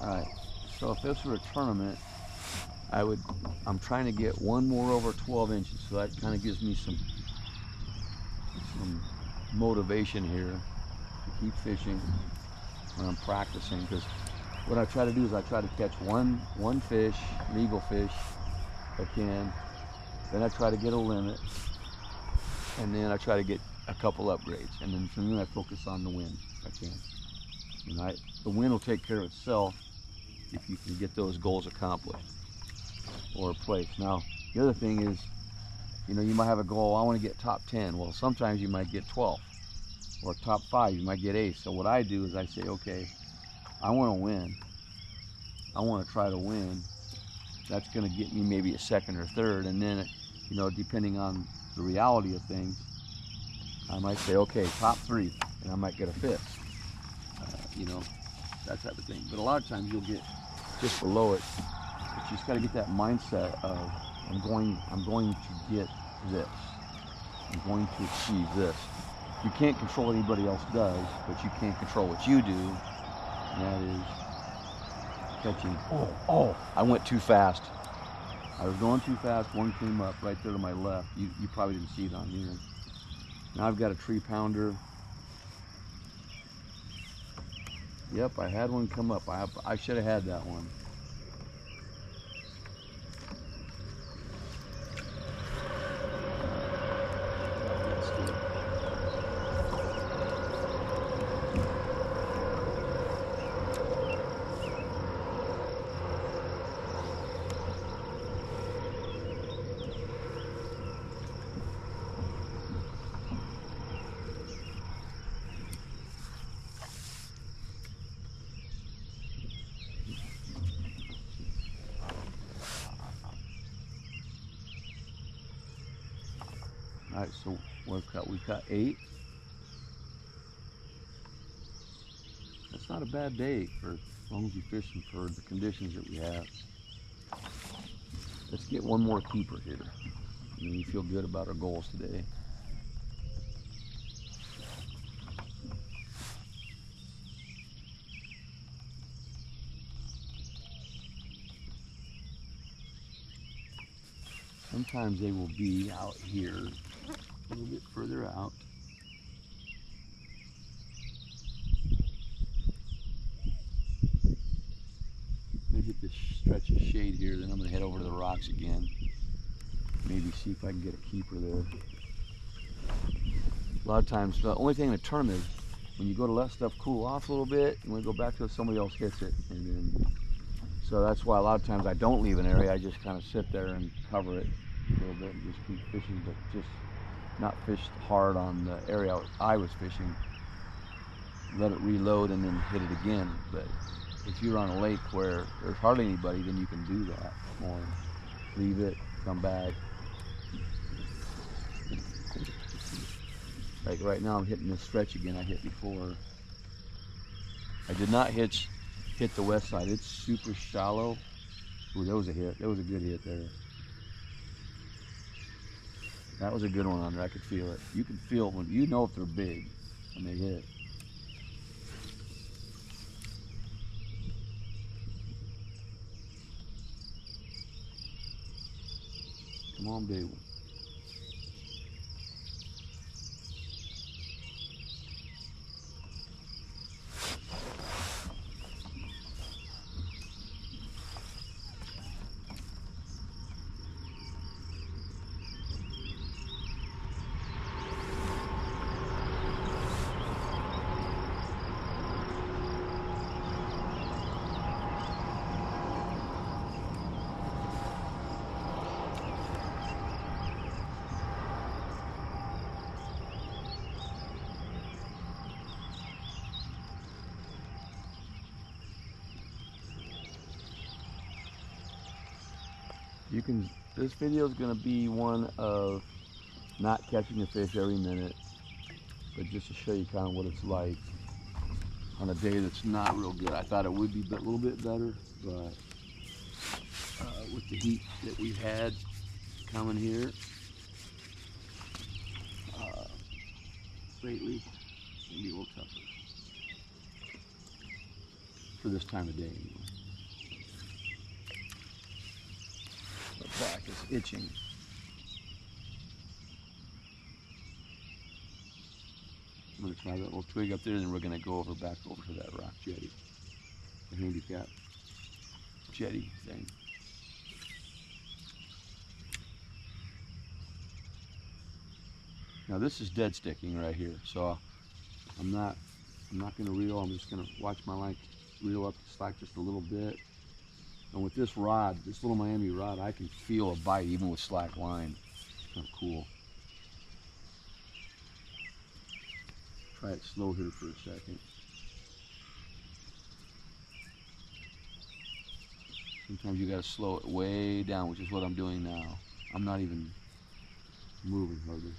All right. So if this were a tournament, I'm trying to get one more over 12 inches. So that kind of gives me some motivation here to keep fishing when I'm practicing. Because what I try to do is I try to catch one fish, legal fish, if I can. Then I try to get a limit. And then I try to get a couple upgrades. And then from there I focus on the wind if I can. And the wind will take care of itself if you can get those goals accomplished or placed. Now, the other thing is, you might have a goal, I want to get top 10. Well, sometimes you might get 12, or top 5, you might get 8. So what I do is I say, okay, I want to win. I want to try to win. That's going to get me maybe a second or third, and then, depending on the reality of things, I might say, okay, top 3, and I might get a 5th. That type of thing. But a lot of times you'll get just below it. But you just got to get that mindset of I'm going to get this. I'm going to achieve this. You can't control what anybody else does, but you can control what you do. And that is catching. Oh! I went too fast. I was going too fast. One came up right there to my left. You probably didn't see it on here. Now I've got a 3-pounder. Yep, I had one come up. I should have had that one. All right, so we've got 8. That's not a bad day for as long as you're fishing for the conditions that we have. Let's get one more keeper here. And we feel good about our goals today. Sometimes they will be out here, a little bit further out. hit this stretch of shade here, then I'm gonna head over to the rocks again. Maybe see if I can get a keeper there. A lot of times, the only thing in a tournament is when you go to let stuff cool off a little bit, and when you go back to it, somebody else hits it. And then, so that's why a lot of times I don't leave an area. I just kind of sit there and cover it a little bit and just keep fishing, but just not fish hard on the area I was fishing. Let it reload and then hit it again. But if you're on a lake where there's hardly anybody, then you can do that more. Leave it, come back. Like right now I'm hitting this stretch again I hit before. I did not hit the west side. It's super shallow. Ooh, there was a hit. There was a good hit there. That was a good one on there. I could feel it. You can feel it when you know if they're big when they hit. Come on, big one. This video is going to be one of not catching a fish every minute, but just to show you kind of what it's like on a day that's not real good. I thought it would be a little bit better, but with the heat that we've had coming here lately, it's going to be a little tougher for this time of day anyway. The back is itching. I'm going to try that little twig up there, and then we're going to go back over to that rock jetty, the handicap jetty thing. Now this is dead sticking right here, so I'm not going to reel. I'm just going to watch my line reel up the slack just a little bit. And with this rod, this little Miami rod, I can feel a bite even with slack line. It's kind of cool. Try it slow here for a second. Sometimes you gotta slow it way down, which is what I'm doing now. I'm not even moving hardly.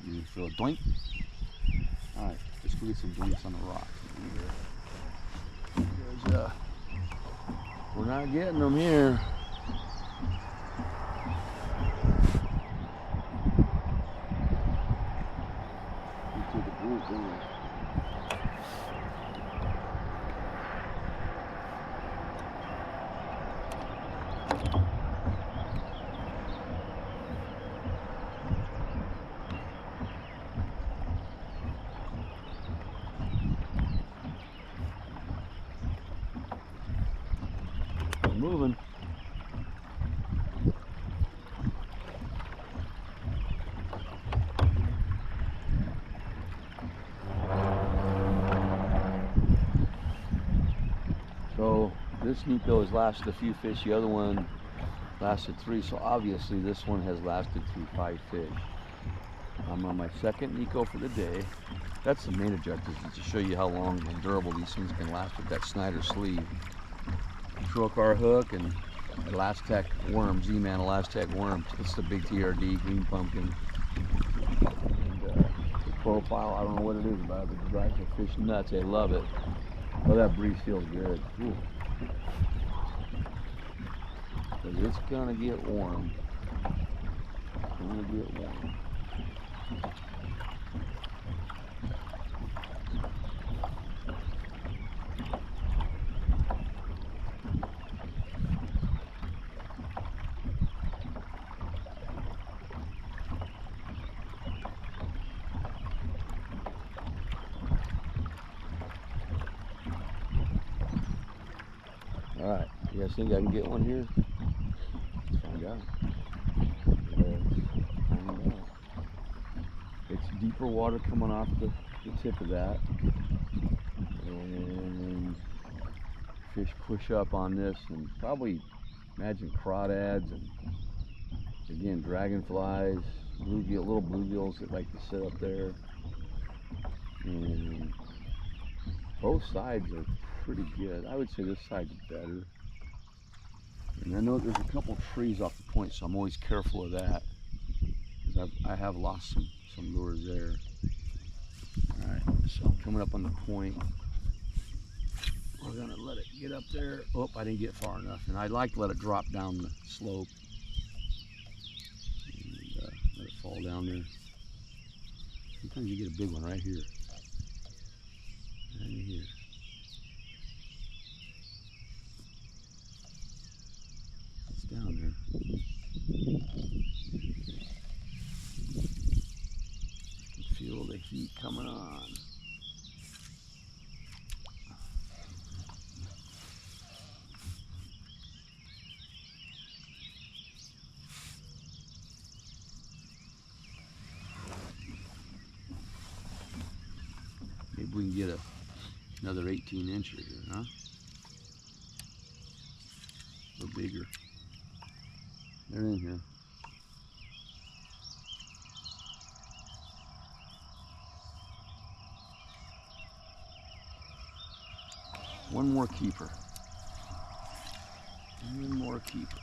You feel a doink? Alright, let's go get some doinks on the rocks. We're not getting them here. Into the group, don't we? Moving. So this Neko has lasted a few fish. The other one lasted 3. So obviously this one has lasted through 5 fish. I'm on my second Neko for the day. That's the main objective, is to show you how long and durable these things can last with that Snyder sleeve. Our hook and Elastec worm, Z-Man Elastec worm. It's the big TRD green pumpkin. And the profile, I don't know what it is about it, but it drives the fish nuts. They love it. Oh, that breeze feels good. Ooh. Because it's gonna get warm. It's gonna get warm. All right, you guys think I can get one here? Let's find out. Let's find out. It's deeper water coming off the tip of that. And fish push up on this and probably imagine crawdads and again dragonflies, bluegill, little bluegills that like to sit up there. And both sides are pretty good. I would say this side's better. And I know there's a couple trees off the point, so I'm always careful of that, because I have lost some lures there. All right, so I'm coming up on the point. We're gonna let it get up there. Oh, I didn't get far enough, and I like to let it drop down the slope and let it fall down there. Sometimes you get a big one right here. Right here. It's down there. You can feel the heat coming on. Maybe we can get another 18 incher here, huh? A little bigger. They're in here. One more keeper. One more keeper.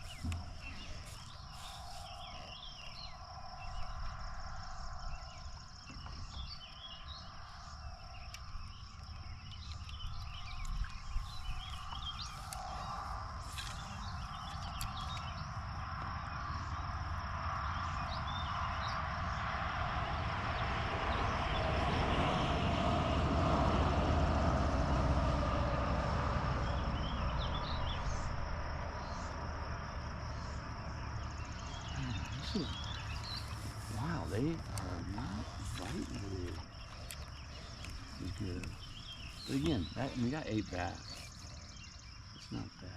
This is, wow, they are not biting really. This is good. But again, we got 8 bass. It's not bad.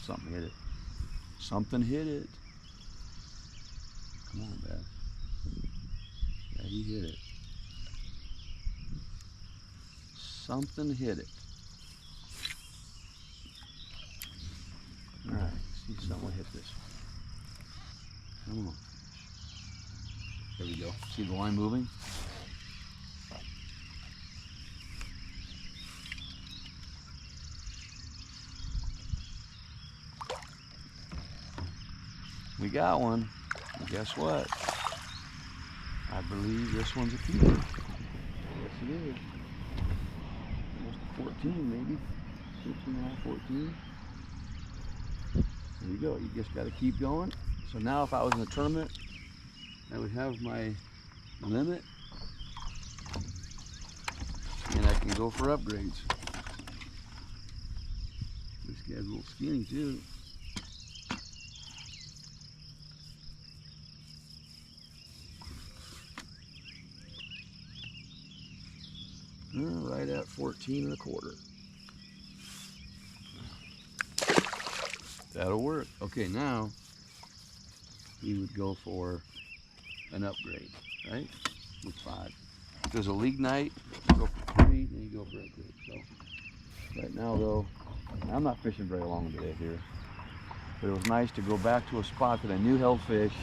Something hit it. Something hit it. Come on, Beth. Yeah, he hit it. Something hit it. All right, see, someone hit this. Come on. There we go. See the line moving? We got one. And guess what? I believe this one's a keeper. Yes, it is. Almost 14, maybe. 15 and a half, 14. There you go. You just got to keep going. So now if I was in a tournament, I would have my limit. And I can go for upgrades. This guy's a little skinny too. Right at 14 and a quarter. That'll work. Okay, now we would go for an upgrade, right? With 5. If there's a league night, you go for 3, then you go for upgrade. So right now though, I'm not fishing very long today here, but it was nice to go back to a spot that I knew held fish.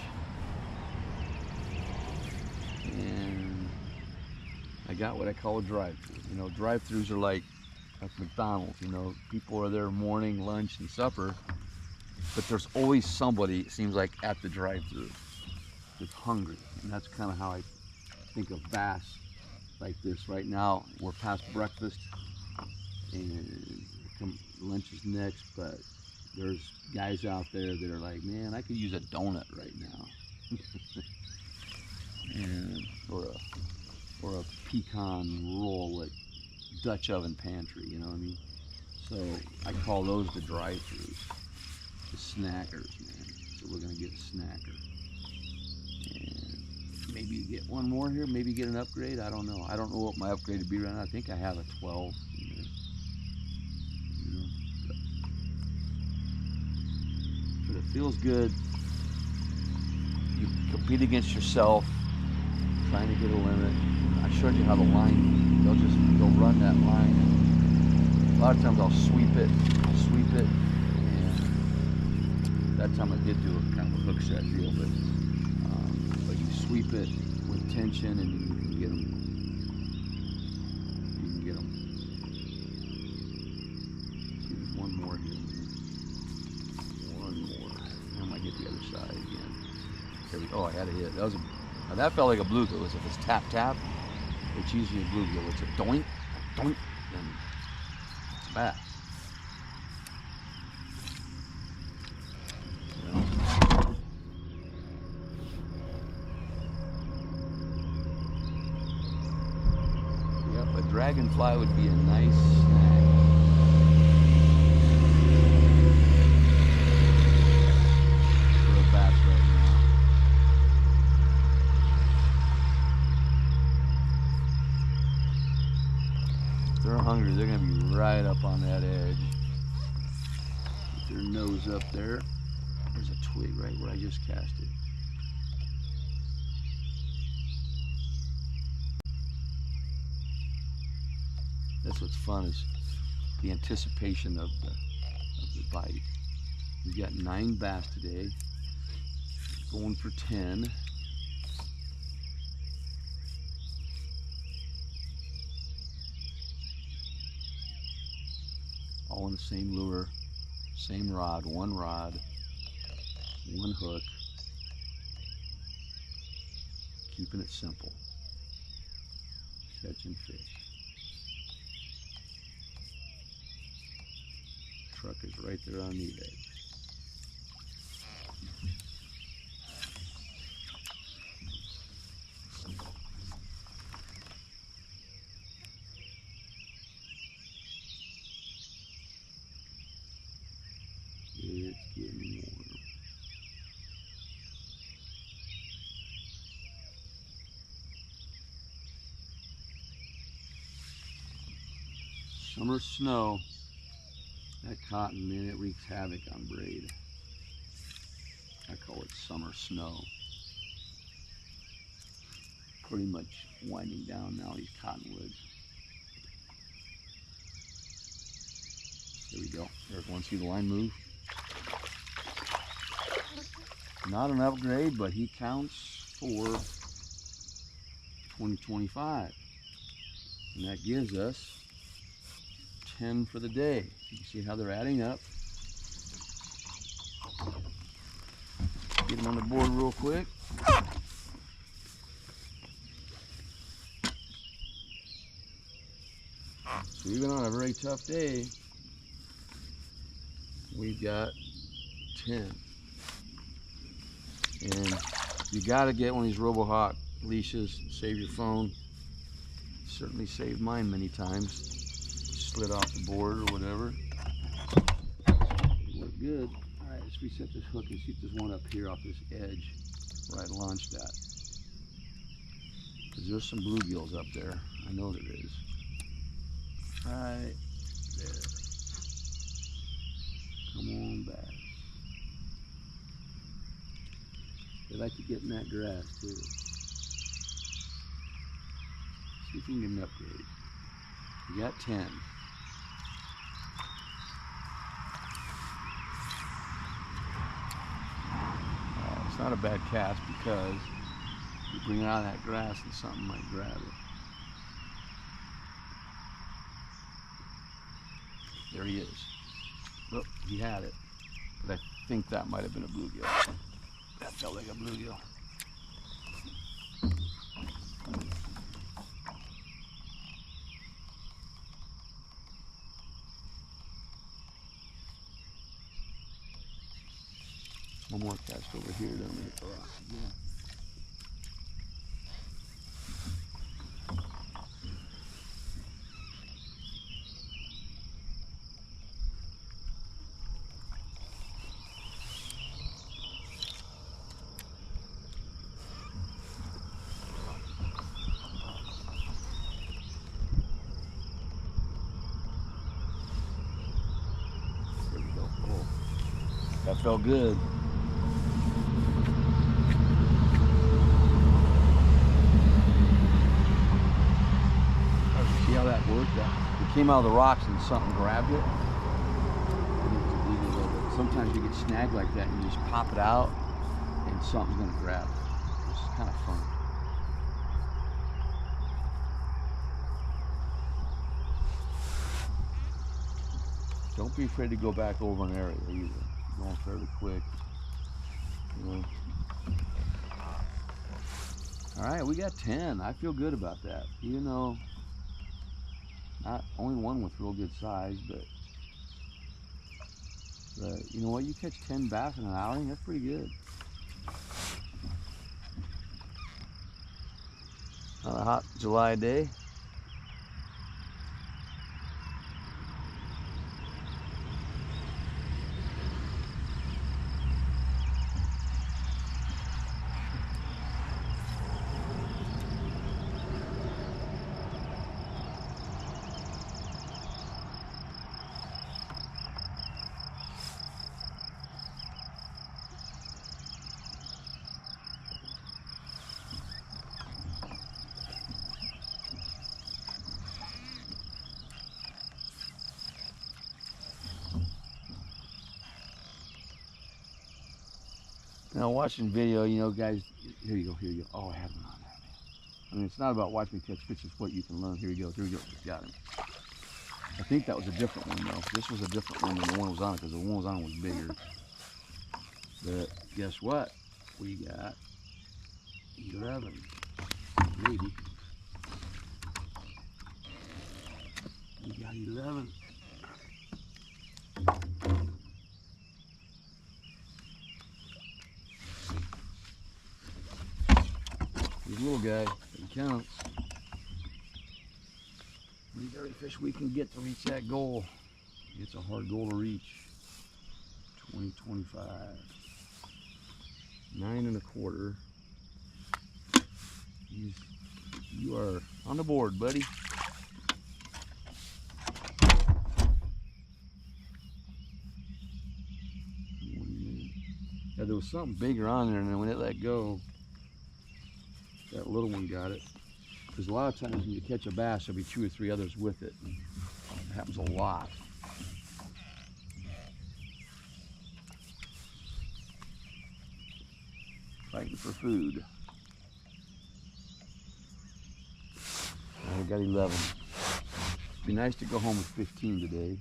And I got what I call a drive-through. You know, drive-throughs are like McDonald's. You know, people are there morning, lunch, and supper, but there's always somebody, it seems like, at the drive-through that's hungry. And that's kind of how I think of bass like this. Right now, we're past breakfast, and lunch is next, but there's guys out there that are like, man, I could use a donut right now. And, or a pecan roll at Dutch oven pantry, you know what I mean? So I call those the drive-thrus, the snackers, man. So we're gonna get a snacker. And maybe get one more here, maybe get an upgrade, I don't know. I don't know what my upgrade would be right now. I think I have a 12 in there. You know, but it feels good. You compete against yourself, trying to get a limit. I showed you how the line, they'll run that line. And a lot of times I'll sweep it, and that time I did do a kind of a hook set deal, but you sweep it with tension and you can get them. There's one more here. One more. I might get the other side again. Oh, I had a hit. Now that felt like a bluegill. If it's tap tap, it's usually a bluegill. It's a doink, doink, and it's a bass. You know? Yep, a dragonfly would be a nice snack. For a bass right now. They're hungry, they're going to be right up on that edge. Get their nose up there. There's a twig right where I just cast it. That's what's fun, is the anticipation of the bite. We've got 9 bass today, going for 10. All in the same lure, same rod, one hook, keeping it simple, catching fish. Truck is right there on the edge. It's getting warm. Summer snow. That cotton, man, it wreaks havoc on braid. I call it summer snow. Pretty much winding down now, these cottonwoods. There we go. There's one. See the line move? Not an upgrade, but he counts for 2025. And that gives us 10 for the day. You can see how they're adding up. Get them on the board real quick. So even on a very tough day, we've got 10. And you gotta get one of these RoboHawk leashes, save your phone. Certainly saved mine many times. Slid off the board or whatever. Look good. All right, let's reset this hook and see if there's one up here off this edge where I launched at. Because there's some bluegills up there. I know there is. Right there. Come on back. They like to get in that grass too. See if we can get an upgrade. We got 10. It's not a bad cast because you bring it out of that grass and something might grab it. There he is. Look, he had it. But I think that might have been a bluegill. That felt like a bluegill. One more cast over here, then we hit the rock again. There we go. Oh, that felt good. See how that worked? It came out of the rocks and something grabbed it. Sometimes you get snagged like that and you just pop it out and something's gonna grab it. It's kind of fun. Don't be afraid to go back over an area either. Going fairly quick. You know. All right, we got 10. I feel good about that. Even though not only one with real good size, but you know what? You catch 10 bass in an outing, that's pretty good. On a hot July day. Now watching video, you know, guys, here you go. Oh, I had one on there, man. I mean, it's not about watching me catch fish, it's what you can learn. Here we go, got him. I think that was a different one though. This was a different one than the one that was on it, because the one that was on it was bigger. But guess what? We got 11, maybe. We got 11. This little guy, it counts. These every fish we can get to reach that goal. It's a hard goal to reach. 2025. 9 1/4. You are on the board, buddy. Yeah, there was something bigger on there, and then when it let go, that little one got it. Because a lot of times when you catch a bass, there'll be 2 or 3 others with it. It happens a lot. Fighting for food. I got 11. Be nice to go home with 15 today.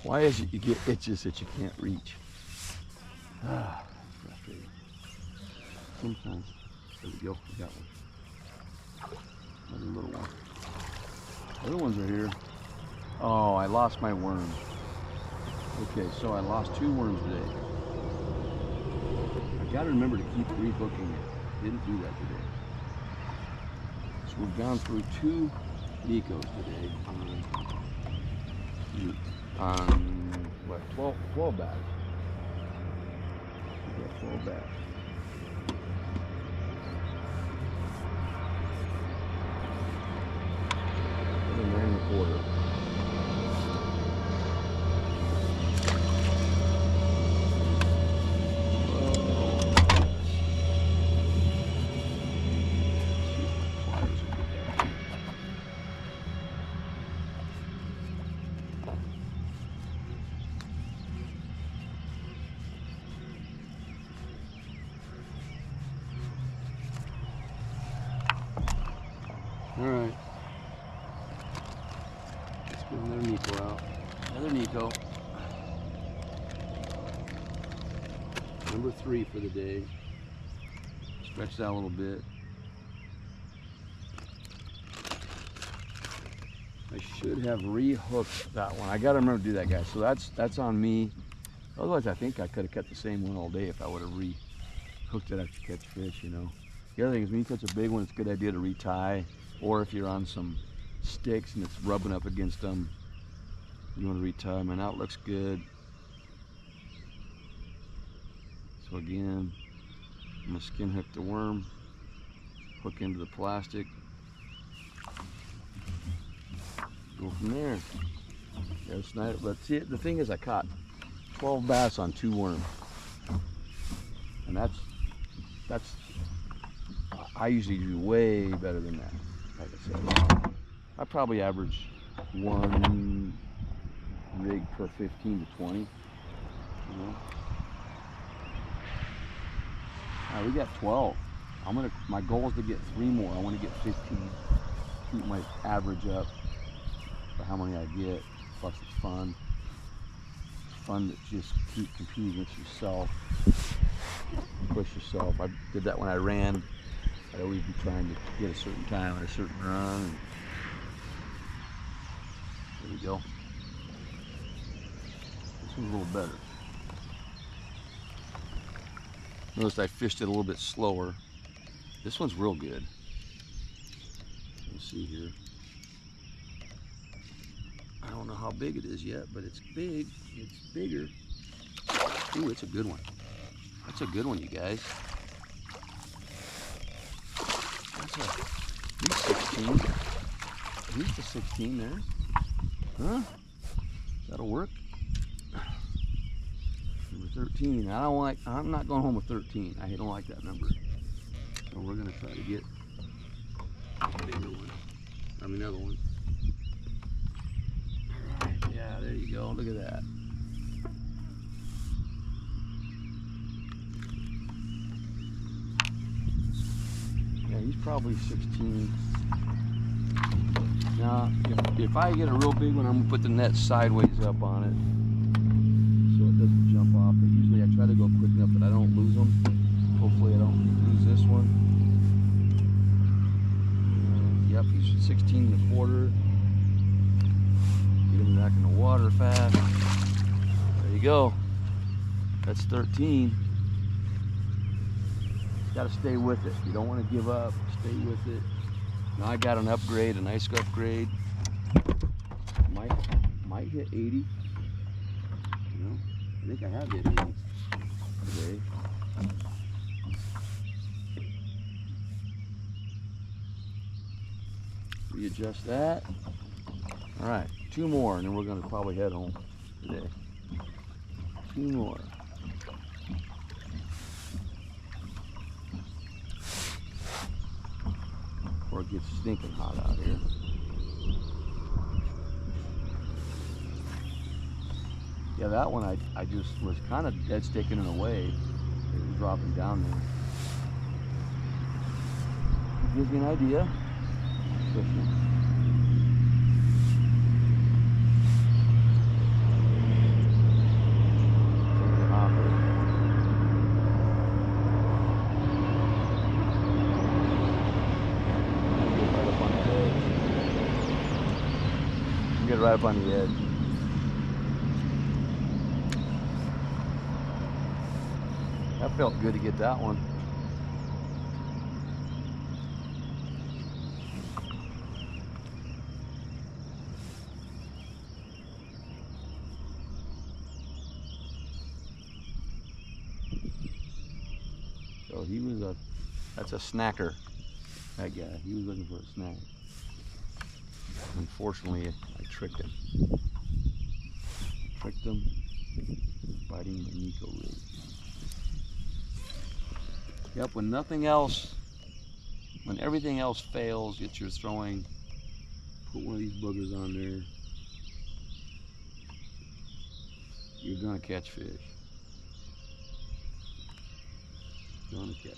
Why is it you get itches that you can't reach? Ah, frustrating. Sometimes. There we go, we got one. Another little one. Other ones are here. Oh, I lost my worm. Okay, so I lost 2 worms today. I gotta remember to keep re-hooking it. Didn't do that today. So we've gone through 2 Nekos today. On what, 12 bass. We got 12 bass. Another 9 1/4. All right, let's get another Neko out. Another Neko. Number 3 for the day. Stretched out a little bit. I should have rehooked that one. I gotta remember to do that, guys. So that's on me. Otherwise, I think I could have kept the same one all day if I would have rehooked it after catch fish, you know. The other thing is when you catch a big one, it's a good idea to retie. Or if you're on some sticks and it's rubbing up against them, you want to retie them. And that looks good. So again, I'm gonna skin hook the worm, hook into the plastic, go from there. There's nice. But see, the thing is, I caught 12 bass on 2 worms, and that's I usually do way better than that. Like I said, I probably average 1 rig per 15 to 20. You know. All right, we got 12. My goal is to get 3 more. I want to get 15. Keep my average up for how many I get. Plus, it's fun. It's fun to just keep competing against yourself. Push yourself. I did that when I ran. I'd always be trying to get a certain time or a certain run. And there we go. This one's a little better. Notice I fished it a little bit slower. This one's real good. Let's see here. I don't know how big it is yet, but it's big. It's bigger. Ooh, it's a good one. That's a good one, you guys. That's at least 16. At least a 16 there. Huh? That'll work. Number 13. I'm not going home with 13. I don't like that number. So we're gonna try to get a bigger one. I mean, another one. All right, yeah, there you go. Look at that. Yeah, he's probably 16. Now, if I get a real big one, I'm gonna put the net sideways up on it so it doesn't jump off. But usually I try to go quick enough that I don't lose them. Hopefully I don't lose this one. Yep, he's 16 and a quarter. Get him back in the water fast. There you go. That's 13. Got to stay with it. You don't want to give up. Stay with it. Now I got an upgrade, a nice upgrade. Might hit 80. You know, I think I have hit 80 today. Readjust that. All right, 2 more, and then we're going to probably head home today. 2 more. Before it gets stinking hot out here. Yeah, that one I just was kind of dead sticking in a way. It was dropping down there. It gives me an idea. Fishing. Get right up on the edge. That felt good to get that one. So he was that's a snacker, that guy. He was looking for a snack. Unfortunately, I tricked him. Biting the Neko rig. Yep, when nothing else, when everything else fails, get your throwing, put one of these boogers on there. You're gonna catch fish. Gonna catch them.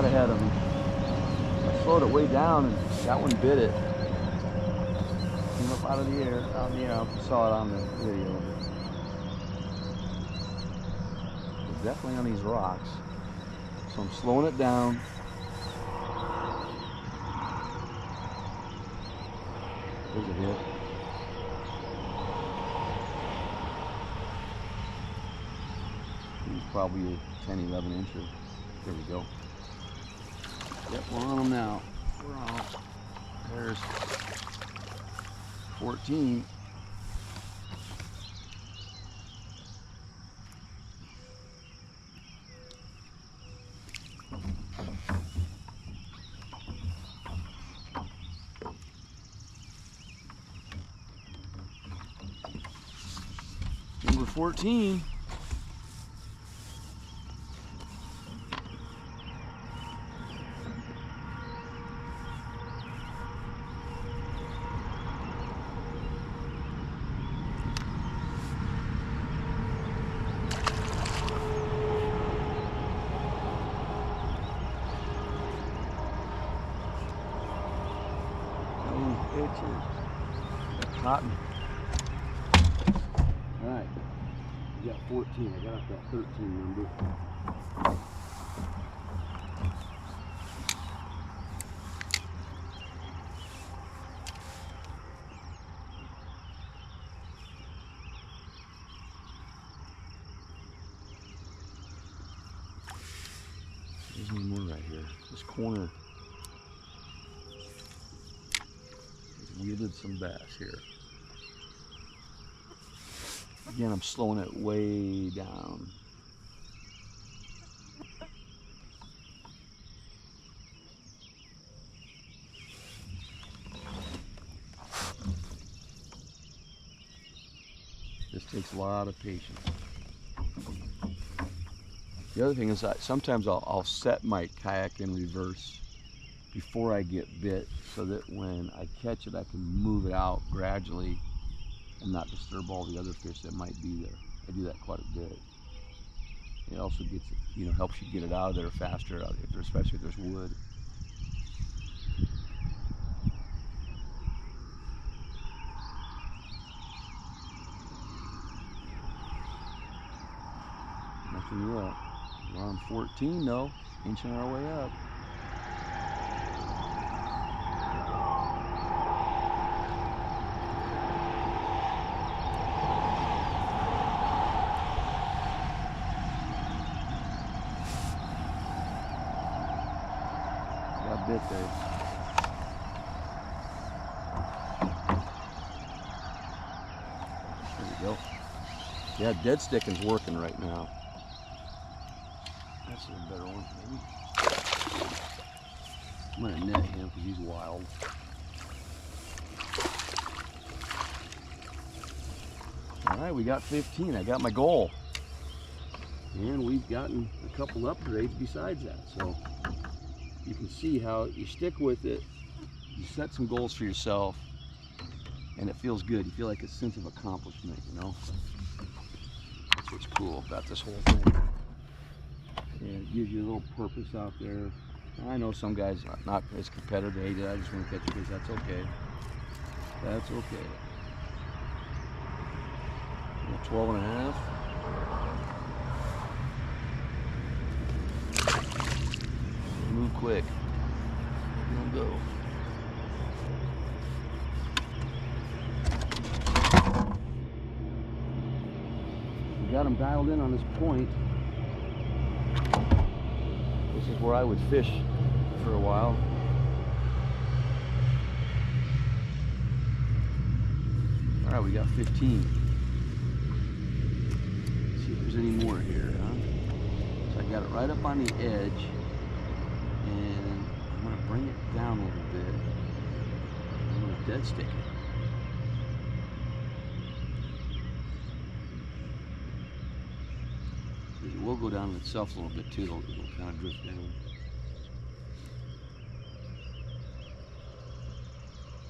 got ahead of him. I slowed it way down and that one bit it. Came up out of the air, out in the air. I saw it on the video. It's definitely on these rocks. So I'm slowing it down. There's a hit. He's probably a 10, 11 incher. There we go. Yep, we're on them now. We're on them. There's 14. Number 14. Cotton. All right, we got 14. I got off that 13 number. There's one more right here. This corner. Yielded some bass here. Again, I'm slowing it way down. This takes a lot of patience. The other thing is that sometimes I'll set my kayak in reverse before I get bit, so that when I catch it, I can move it out gradually and not disturb all the other fish that might be there. I do that quite a bit. It also gets, helps you get it out of there faster, especially if there's wood. Nothing yet. We're on 14 though, inching our way up. Bit there. There we go. Yeah, dead sticking's working right now. That's a better one, maybe. I'm gonna net him because he's wild. All right, we got 15. I got my goal. And we've gotten a couple upgrades besides that. So you can see how you stick with it, you set some goals for yourself, and it feels good. You feel like a sense of accomplishment, That's what's cool about this whole thing. And it gives you a little purpose out there. I know some guys are not as competitive. Hey, I just want to catch a fish. That's okay. That's okay. 12 and a half. Move quick. We'll go. We got them dialed in on this point. This is where I would fish for a while. All right, we got 15. Let's see if there's any more here, huh? So I got it right up on the edge. And I'm going to bring it down a little bit. I'm going to dead stick it. It will go down itself a little bit too. It'll kind of drift down.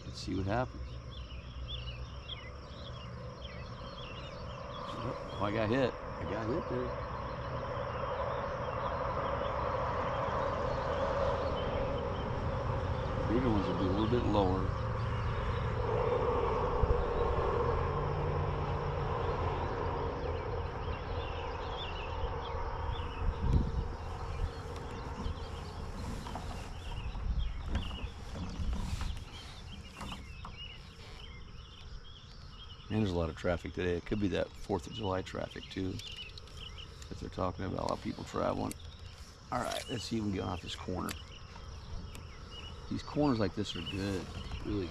Let's see what happens. Oh, I got hit. I got hit there. bigger ones will be a little bit lower. And there's a lot of traffic today. It could be that 4th of July traffic too that they're talking about, a lot of people traveling. All right, let's see if we can get off this corner. These corners like this are good, really good.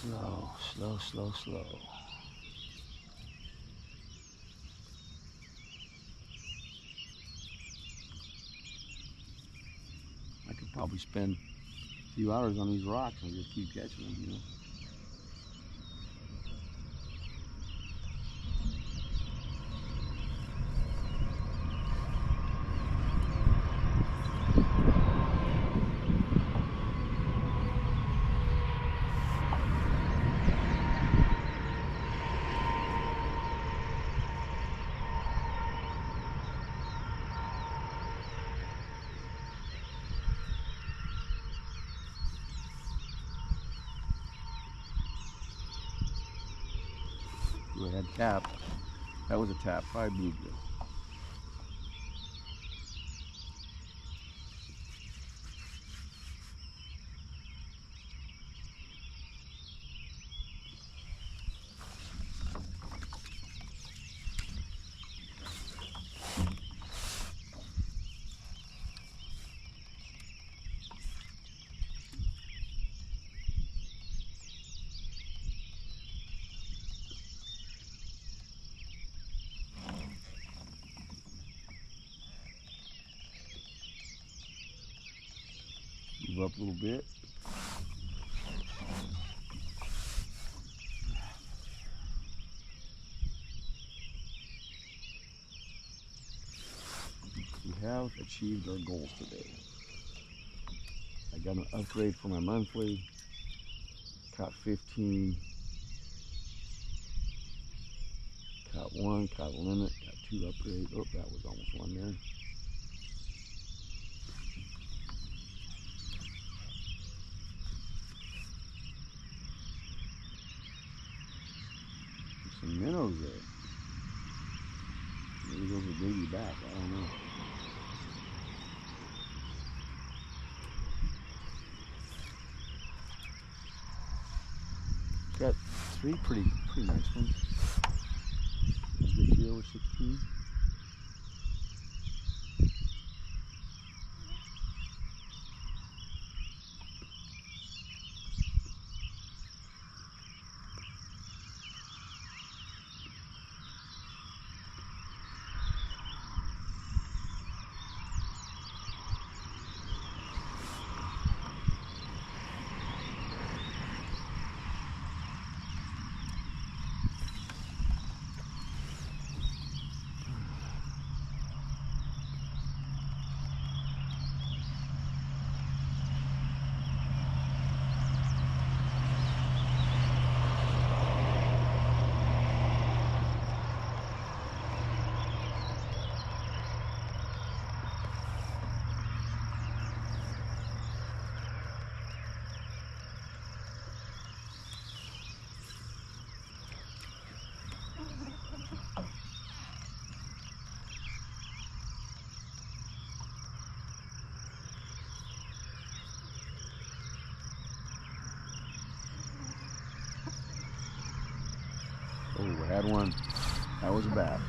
Slow, slow, slow, slow. I could probably spend a few hours on these rocks and just keep catching them, you know. We had tap. That was a tap 5 bluegill. Move up a little bit. We have achieved our goals today. I got an upgrade for my monthly. Caught 15. Caught 1, caught a limit, got 2 upgrades. Oh, that was almost 1 there. Some minnows there. Maybe those are baby back, I don't know. Got 3 pretty nice ones. Good deal with 16. Oh, we had one. That was a bass.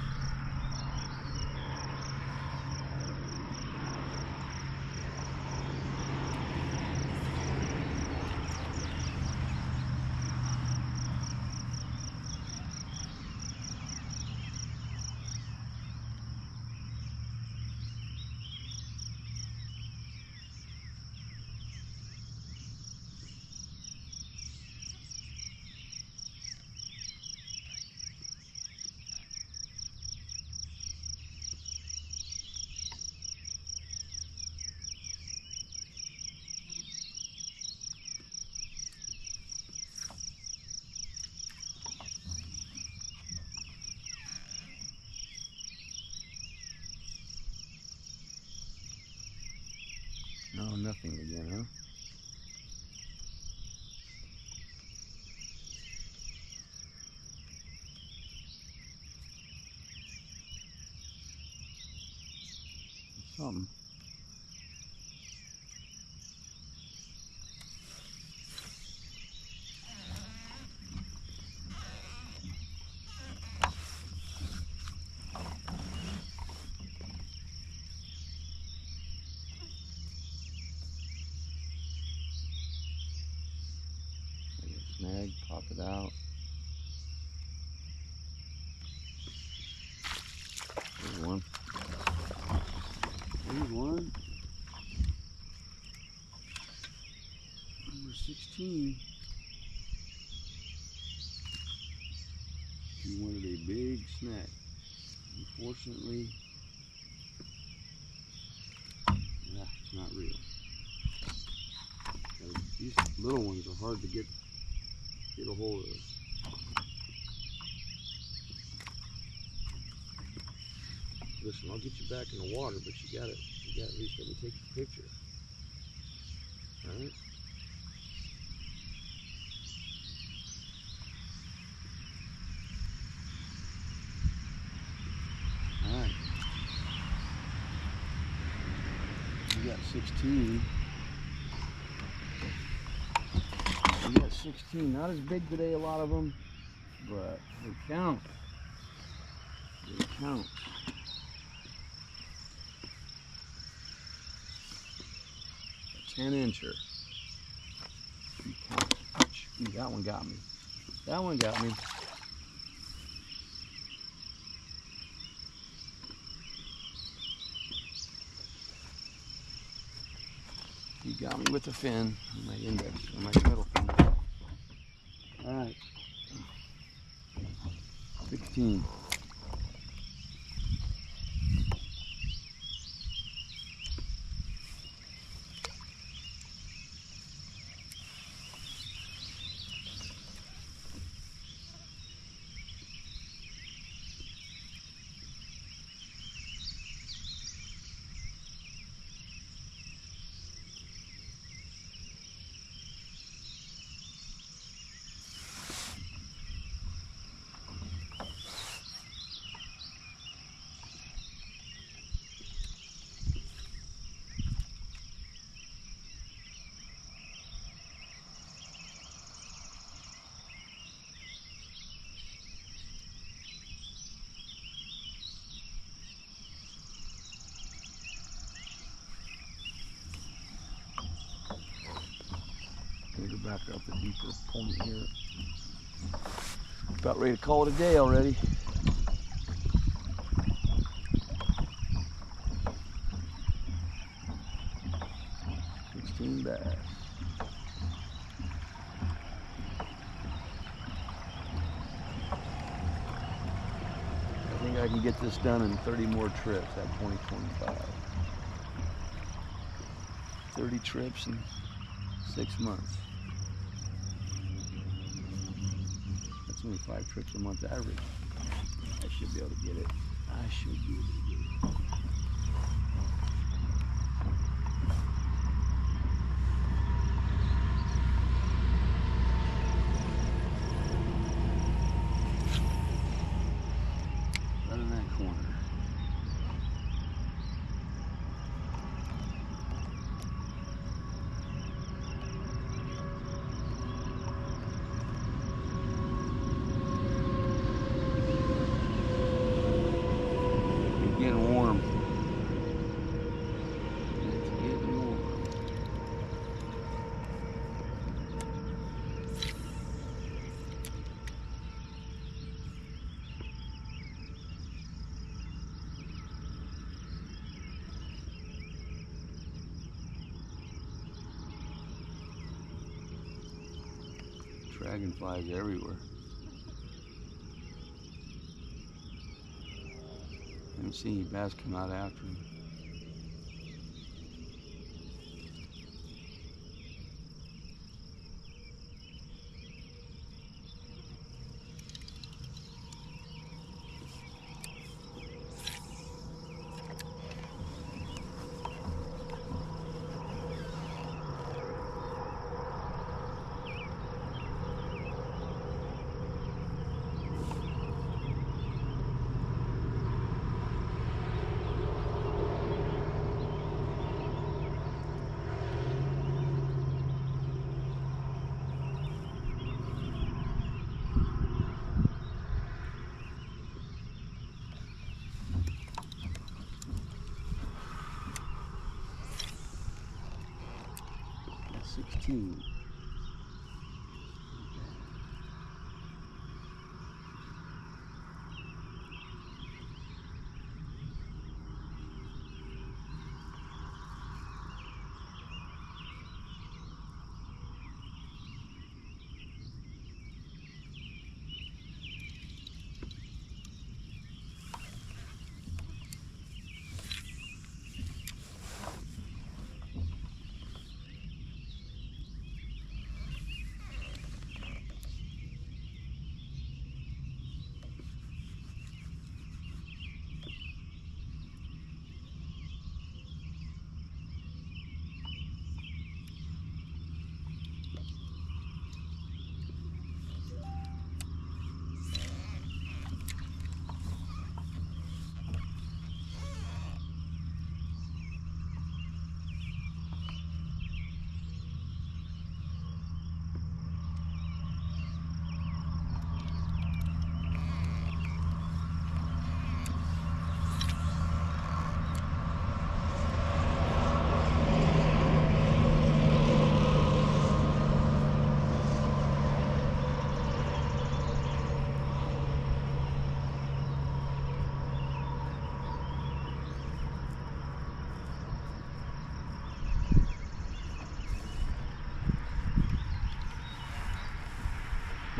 Nothing again, huh? Something. Snag, pop it out. There's one. There's one. Number 16. He wanted a big snack. Unfortunately, yeah, it's not real. These little ones are hard to get a hold of. Listen, I'll get you back in the water, but you gotta at least let me take the picture. All right? All right. We got 16. We got 16. Not as big today, a lot of them, but they count. They count. A 10-incher. You count. Ouch. Ooh, that one got me. That one got me. You got me with the fin, my index, or my middle finger. All right, 16. Go back up a deeper point here. About ready to call it a day already. Bass. I think I can get this done in 30 more trips at 2025. 30 trips in 6 months. That's only 5 trips a month average. I should be able to get it. I should be able to get it. Right in that corner. Getting warm. It's getting warm. Dragonflies everywhere. I haven't seen any bass come out after him. 16.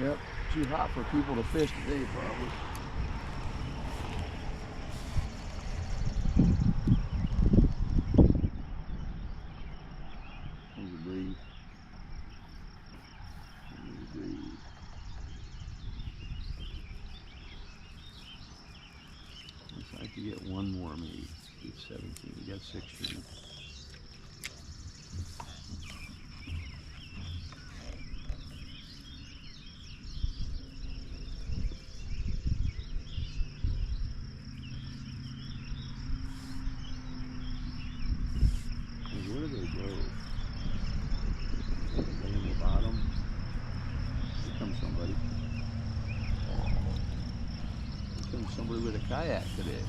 Yep, too hot for people to fish today, probably. There's a breeze. There's a breeze. Looks like you get one more, maybe. Get 17. We got 16. Where do they go? They in the bottom. Here comes somebody. Here comes somebody with a kayak today.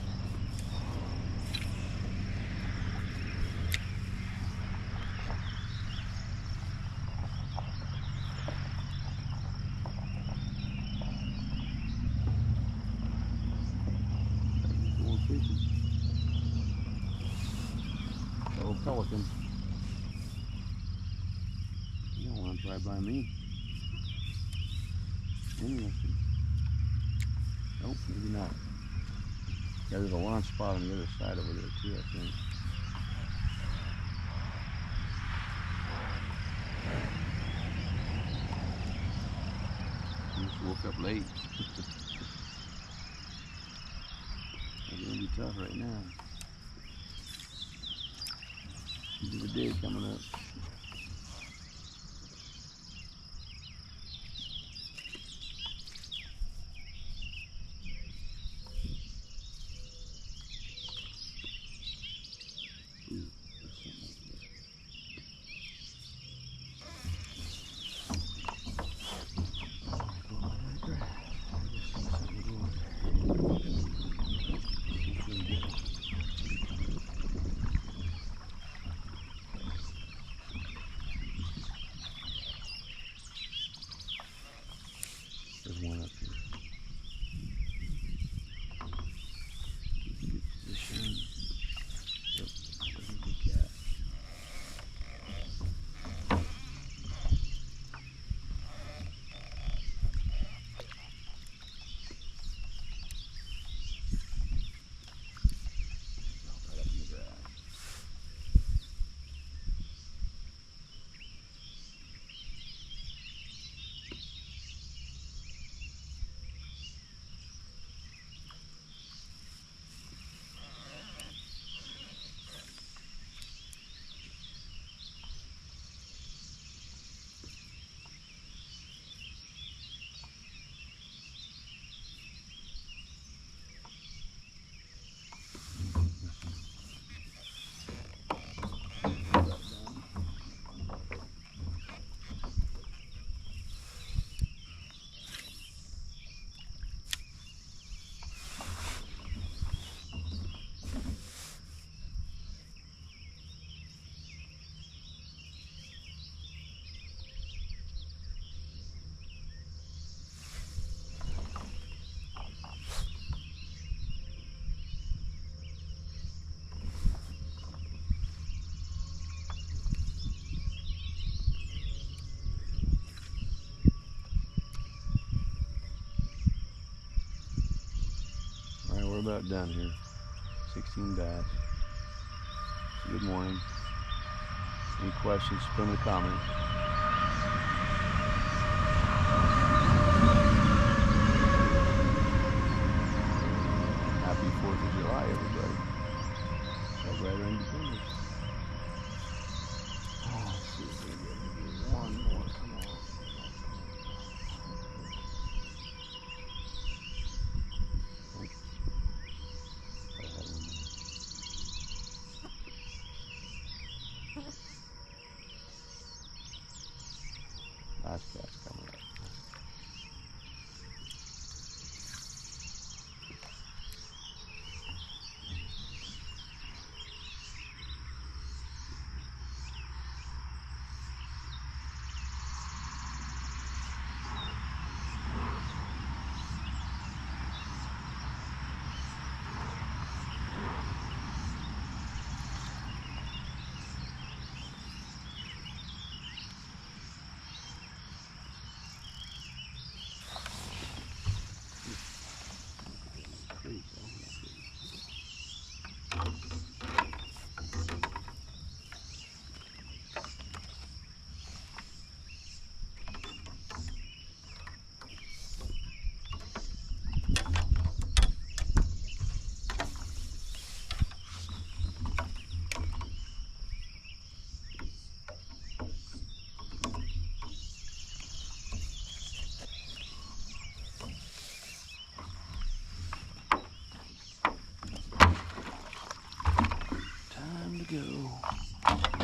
Going fishing. Little pelican. You don't want to drive by me. Interesting. Nope, maybe not. Yeah, there's a launch spot on the other side over there too, I think. I just woke up late. It's gonna be tough right now. End of the day coming up. Ooh, there's something over there. Go on that grass. I just see something going there. It's really good. about done here. 16 bass. Good morning. Any questions, put them in the comments. Happy 4th of July, everybody. Celebrate our independence. Oh, let's see if we can get one more. Come on. Last cast coming up. Time to go.